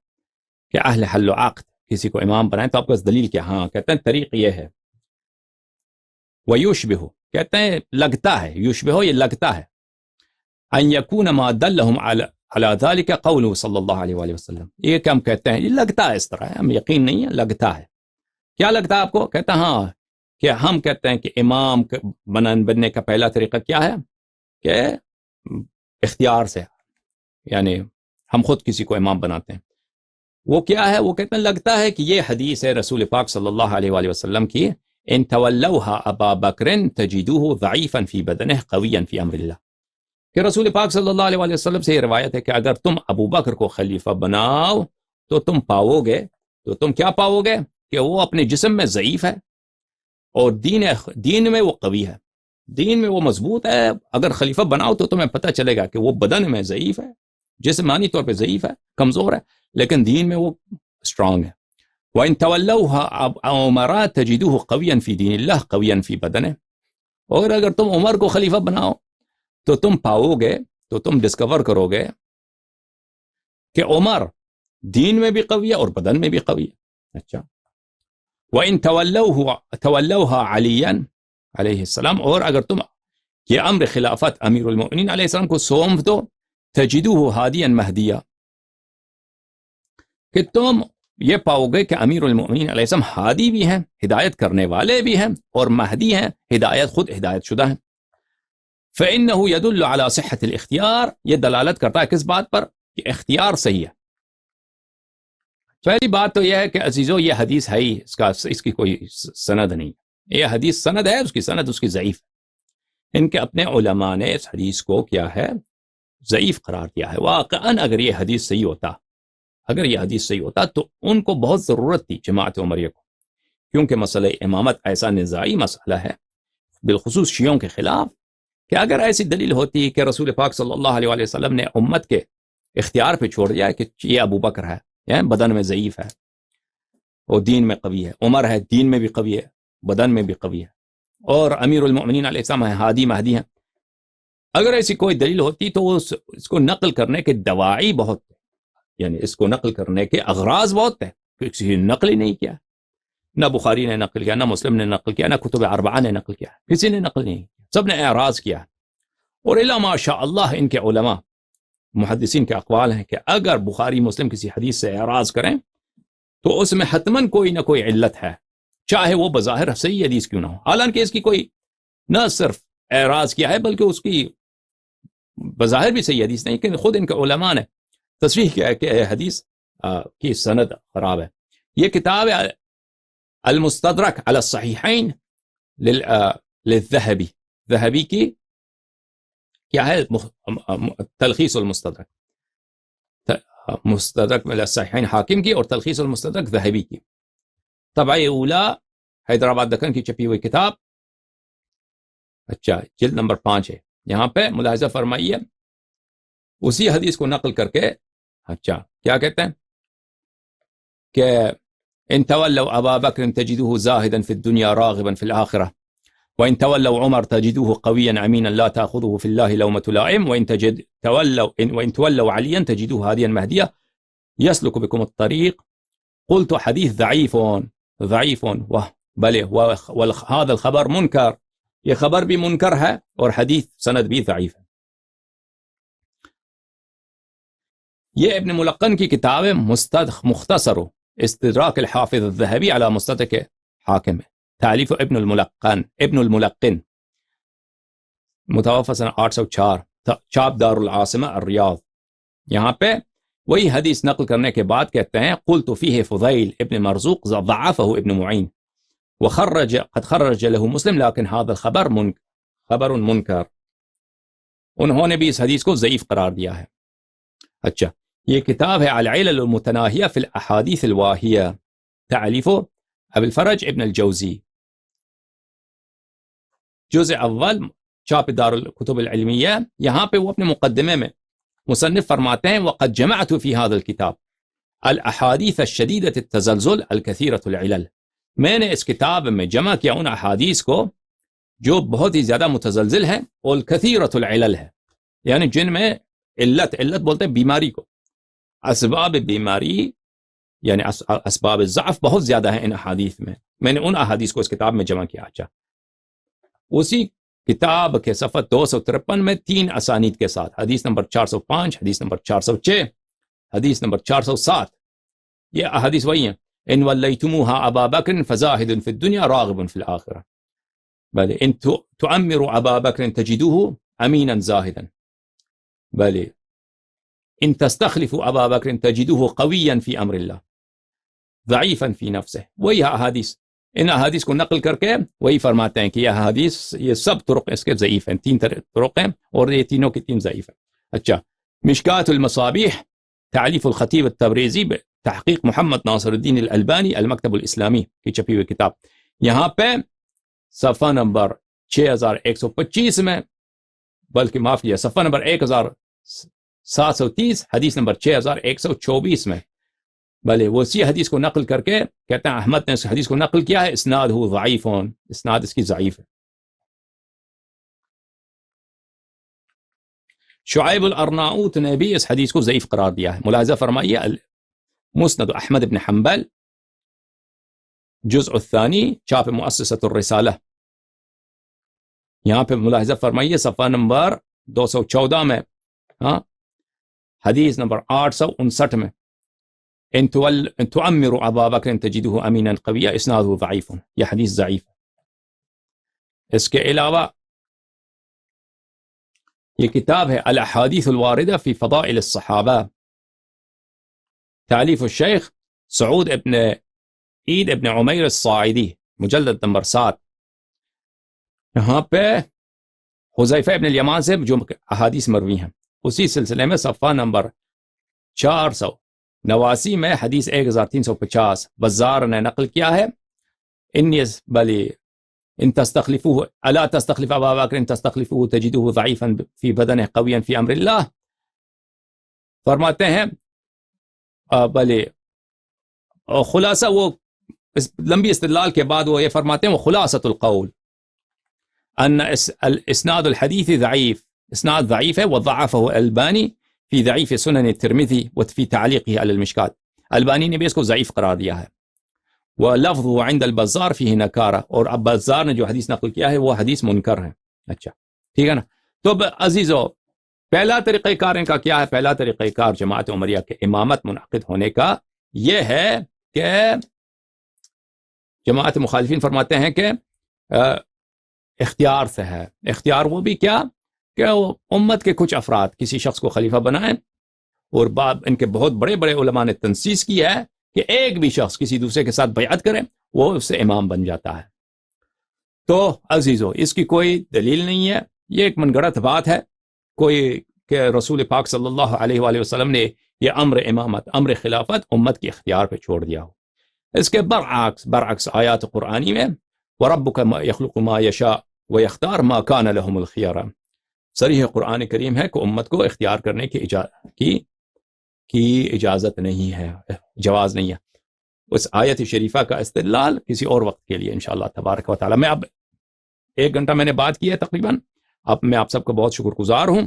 کہ اہل حل و عقد کسی کو امام بنائیں, تو آپ کا دلیل کیا؟ ہاں, کہتے ہیں طریق یہ ہے. وَيُشْبِهُ, کہتے ہیں لگتا ہے, یشبہ یہ لگتا ہے, ان یکون ما دلہم علی ذلک قولہ صلی اللہ علیہ وآلہ وسلم. یہ کہ ہم کہتے ہیں یہ لگتا ہے اس طرح ہے, ہم یقین نہیں ہے, لگتا ہے. کیا لگتا ہے آپ کو؟ کہتا ہے ہاں, کہ ہم کہتے ہیں کہ امام بننے کا پہلا طریقہ کیا ہے کہ اختیار سے, یعنی ہم خود کسی کو امام بناتے ہیں. وہ کیا ہے؟ وہ کہتے ہیں لگتا ہے کہ یہ حدیث ہے رسول پاک صلی اللہ علیہ وآلہ وسلم کی, ان تولوها ابا بکر تجدوه ضعیفا فی بدنہ قویا فی امر اللہ, کہ رسول پاک صلی اللہ علیہ وآلہ وسلم سے یہ روایت ہے کہ اگر تم ابو بکر کو خلیفہ بناؤ تو تم پاؤ گے, تو تم کیا پاؤ گے کہ وہ اپنے جسم میں ضعیف ہے اور دین میں وہ قوی ہے, دین میں وہ مضبوط ہے. اگر خلیفہ بناؤ تو تمہیں پتہ چلے گا کہ وہ بدن میں ضعیف ہے, جسمانی طور پہ ضعیف ہے, کمزور ہے, لیکن دین میں وہ اسٹرانگ ہے. وَإِن تَوَلَّوْهَا عُمَرَا تَجِدُوهُ قَوِيًّا فِي دِينِ اللَّهِ قَوِيًّا فِي بَدَنِهِ. اور اگر تم عمر کو خلیفہ بناؤ تو تم پاؤ گے, تو تم ڈسکور کرو گے کہ عمر دین میں بھی قوی ہے اور بدن میں بھی قوی ہے. اچھا, وَإِن تَوَلَّوْهَا عَلِيًّا علیہ السلام, اور اگر تم یہ امر خلافت امیر المؤمنین علیہ السلام کو سونپ دو, تَجِدُوهُ هَادِيًا مَهْدِيًّا, کہ تم یہ پاؤ گے کہ امیر المؤمنین علیہ السلام ہادی بھی ہیں, ہدایت کرنے والے بھی ہیں, اور مہدی ہیں, خود ہدایت شدہ ہیں. فَإِنَّهُ يَدُلُّ عَلَى صِحَّةِ الْاخْتِيَارِ, یہ دلالت کرتا ہے کس بات پر؟ کہ اختیار صحیح ہے. پہلی بات تو یہ ہے کہ عزیزو یہ حدیث ہے ہی, اس کی کوئی سند نہیں. یہ حدیث سند ہے, اس کی سند اس کی ضعیف ہے. ان کے اپنے علماء نے اس حدیث کو کیا ہے, ضعیف قرار دیا ہے. واقعاً اگر یہ حدیث صحیح ہوتا تو ان کو بہت ضرورت تھی جماعت عمریہ کو, کیونکہ مسئلہ امامت ایسا نزاعی مسئلہ ہے بالخصوص شیعوں کے خلاف, کہ اگر ایسی دلیل ہوتی کہ رسول پاک صلی اللہ علیہ وآلہ وسلم نے امت کے اختیار پہ چھوڑ دیا کہ یہ ابو بکر ہے, بدن میں ضعیف ہے اور دین میں قوی ہے, عمر ہے دین میں بھی قوی ہے بدن میں بھی قوی ہے, اور امیر المؤمنین علیہ السلام ہے ہادی مہدی ہیں, اگر ایسی کوئی دلیل ہوتی تو اس کو نقل کرنے کے دواعی بہت تھے, یعنی اس کو نقل کرنے کے اغراض بہت تھے, کسی نے نقل ہی نہیں کیا, نہ بخاری نے نقل کیا, نہ مسلم نے نقل کیا, نہ کتب اربعہ نے نقل کیا, کسی نے نقل نہیں کیا, سب نے اعراض کیا. اور الا ماشاء اللہ ان کے علماء محدثین کے اقوال ہیں کہ اگر بخاری مسلم کسی حدیث سے اعراض کریں تو اس میں حتماً کوئی نہ کوئی علت ہے, چاہے وہ بظاہر صحیح حدیث کیوں نہ ہو, حالانکہ اس کی کوئی نہ صرف اعراض کیا ہے بلکہ اس کی بظاہر بھی صحیح حدیث نہیں, کہ خود ان کے علماء نے تصریح کیا ہے کہ یہ حدیث کی سند خراب ہے. یہ کتاب المستدرک علی الصحیحین للذهبی، ذهبی کی کیا ہے؟ تلخیص المستدرک، مستدرک الصحیحین حاکم کی اور تلخیص المستدرک ذهبی کی، طبعہ اولا حیدرآباد دکن کی چھپی ہوئی کتاب، اچھا جلد نمبر 5 ہے۔ یہاں پہ ملاحظہ فرمائیے، اسی حدیث کو نقل کر کے اچھا کیا کہتے ہیں کہ ان تولوا ابا بکر تجدوه زاهدا في الدنيا راغبا في الاخره، وان تولوا عمر تجدوه قويا امينا لا تاخذه في الله لومة لائم، وان تولوا عليا تجدوه هاديا مهديا يسلك بكم الطريق۔ قلت حدیث ضعیف بلے وهذا الخبر منکر، یہ خبر بھی منکر ہے اور حدیث سند بھی ضعیف ہے۔ یہ ابن ملقن کی کتاب ہے مختصر استدراک الحافظ الذهبی علی مستدرک حاکم، تالیف ابن الملقن، متوفی سنہ 804، چاپ دار العاصمہ الریاض۔ یہاں پہ وہی حدیث نقل کرنے کے بعد کہتے ہیں قلت فیہ فضیل ابن مرزوق ضعفہ ابن معین قد خرج له مسلم لیکن هذا الخبر خبر منکر، انہوں نے بھی اس حدیث کو ضعیف قرار دیا ہے۔ اچھا یہ کتاب ہے العلل المتناہیہ فی الاحادیث الواہیہ، تالیف ابو الفرج ابن الجوزی، جزء اول، چاپ دار الکتب العلمیہ۔ یہاں پہ وہ اپنے مقدمے میں مصنف فرماتے ہیں وقد جمعت فی هذا الكتاب الاحادیث الشدیدۃ التزلزل الکثیرۃ العلل، میں نے اس کتاب میں جمع کیا ان احادیث کو جو بہت ہی زیادہ متزلزل ہیں اور کثیرۃ العلل ہے، یعنی جن میں علت بولتے ہیں بیماری کو، اسباب بیماری یعنی اسباب ضعف بہت زیادہ ہیں ان احادیث میں نے ان احادیث کو اس کتاب میں جمع کیا۔ اچھا اسی کتاب کے صفحہ 253 میں 3 اسانید کے ساتھ، حدیث نمبر 405، حدیث نمبر 406، حدیث نمبر 407، یہ احادیث وہی ہیں، ان ولیتموها ابا بکر فزاہد فی الدنیا راغب فی الاخرہ، بلے ان تؤمروا ابا بکر تجدوه امینا زاہدا، بلے ان تستخلفوا ابا بکر تجدوه قویا فی امر اللہ ضعیفا فی نفسه۔ وہی احادیث، ان احادیث کو نقل کر کے وہی فرماتے ہیں کہ یہ حدیث، یہ سب طرق اس کے ضعیف ہیں، 3 طرق ہیں اور یہ تینوں کی 3 ضعیف ہیں۔ اچھا مشکات المصابیح، تعلیف الخطیب التبریزی، تحقیق محمد ناصر الدین الالبانی، المکتب الاسلامی کی چھپی ہوئی کتاب، یہاں پہ صفحہ نمبر 6125 میں، بلکہ معاف کیا، صفحہ نمبر 1730، حدیث نمبر 6124 میں، بھلے وہ اسی حدیث کو نقل کر کے کہتے ہیں احمد نے اس حدیث کو نقل کیا ہے، اسناد ہو ضعیف، اسناد اس کی ضعیف ہے۔ شعیب الارناؤت نے بھی اس حدیث کو ضعیف قرار دیا ہے۔ ملاحظہ فرمائیے مسند احمد بن حنبل، جزء الثانی، چاپ مؤسسۃ الرسالہ، یہاں پہ ملاحظہ فرمائیے صفحہ نمبر 214 میں، حدیث نمبر 859 میں، ان تؤمروا ابا بکر تجدوه امینا قویا اسناده ضعیف، یہ حدیث ضعیف ہے۔ اس کے علاوہ یہ کتاب ہے الاحادیث الواردہ فی فضائل الصحابہ، تالیف الشیخ سعود ابن عید ابن عمیر الصاعدی، مجلد نمبر 7، یہاں پہ حذیفہ ابن الیمان سے جو احادیث مروی ہیں، اسی سلسلے میں صفحہ نمبر 489 میں حدیث 1350 بزار نے نقل کیا ہے، ان تستخلفوه الا تستخلف ابا بکر ان تستخلفوه تجدوه ضعیفا فی بدنه قویا فی امر اللہ، فرماتے ہیں بلے خلاصہ، وہ اس لمبی استدلال کے بعد وہ یہ فرماتے ہیں وہ خلاصۃ القول ان اسناد الحدیث ضعیف، اسناد ضعیف ہے، وضعفه البانی فی ضعیف سنن الترمذی وفی تعلیقه علی المشکات، البانی نے بھی اس کو ضعیف قرار دیا ہے، ولفظه عند البزار فیہ نکارہ، اور اب بزار نے جو حدیث نقل کیا ہے وہ حدیث منکر ہے۔ اچھا ٹھیک ہے نا، تو عزیزو پہلا طریقہ کار ان کا کیا ہے؟ پہلا طریقہ کار جماعت عمریہ کے امامت منعقد ہونے کا یہ ہے کہ جماعت مخالفین فرماتے ہیں کہ اختیار سے ہے، اختیار وہ بھی کیا کہ وہ امت کے کچھ افراد کسی شخص کو خلیفہ بنائیں، اور ان کے بہت بڑے بڑے علماء نے تنصیص کی ہے کہ ایک بھی شخص کسی دوسرے کے ساتھ بیعت کرے وہ اس سے امام بن جاتا ہے۔ تو عزیزو اس کی کوئی دلیل نہیں ہے، یہ ایک من گڑت بات ہے کوئی کہ رسول پاک صلی اللہ علیہ وآلہ وسلم نے یہ امر امامت، امر خلافت امت کے اختیار پہ چھوڑ دیا ہو۔ اس کے برعکس آیات قرآنی میں وَرَبُّكَ يَخْلُقُ مَا يَشَاءُ وَيَخْتَارُ مَا كَانَ لَهُمُ الْخِيَرَةُ، صریح قرآن کریم ہے کہ امت کو اختیار کرنے کی اجازت نہیں ہے، جواز نہیں ہے۔ اس آیت شریفہ کا استدلال کسی اور وقت کے لیے انشاءاللہ تبارک و تعالی۔ میں اب 1 گھنٹہ میں نے بات کی ہے تقریباً، اب میں آپ سب کو بہت شکر گزار ہوں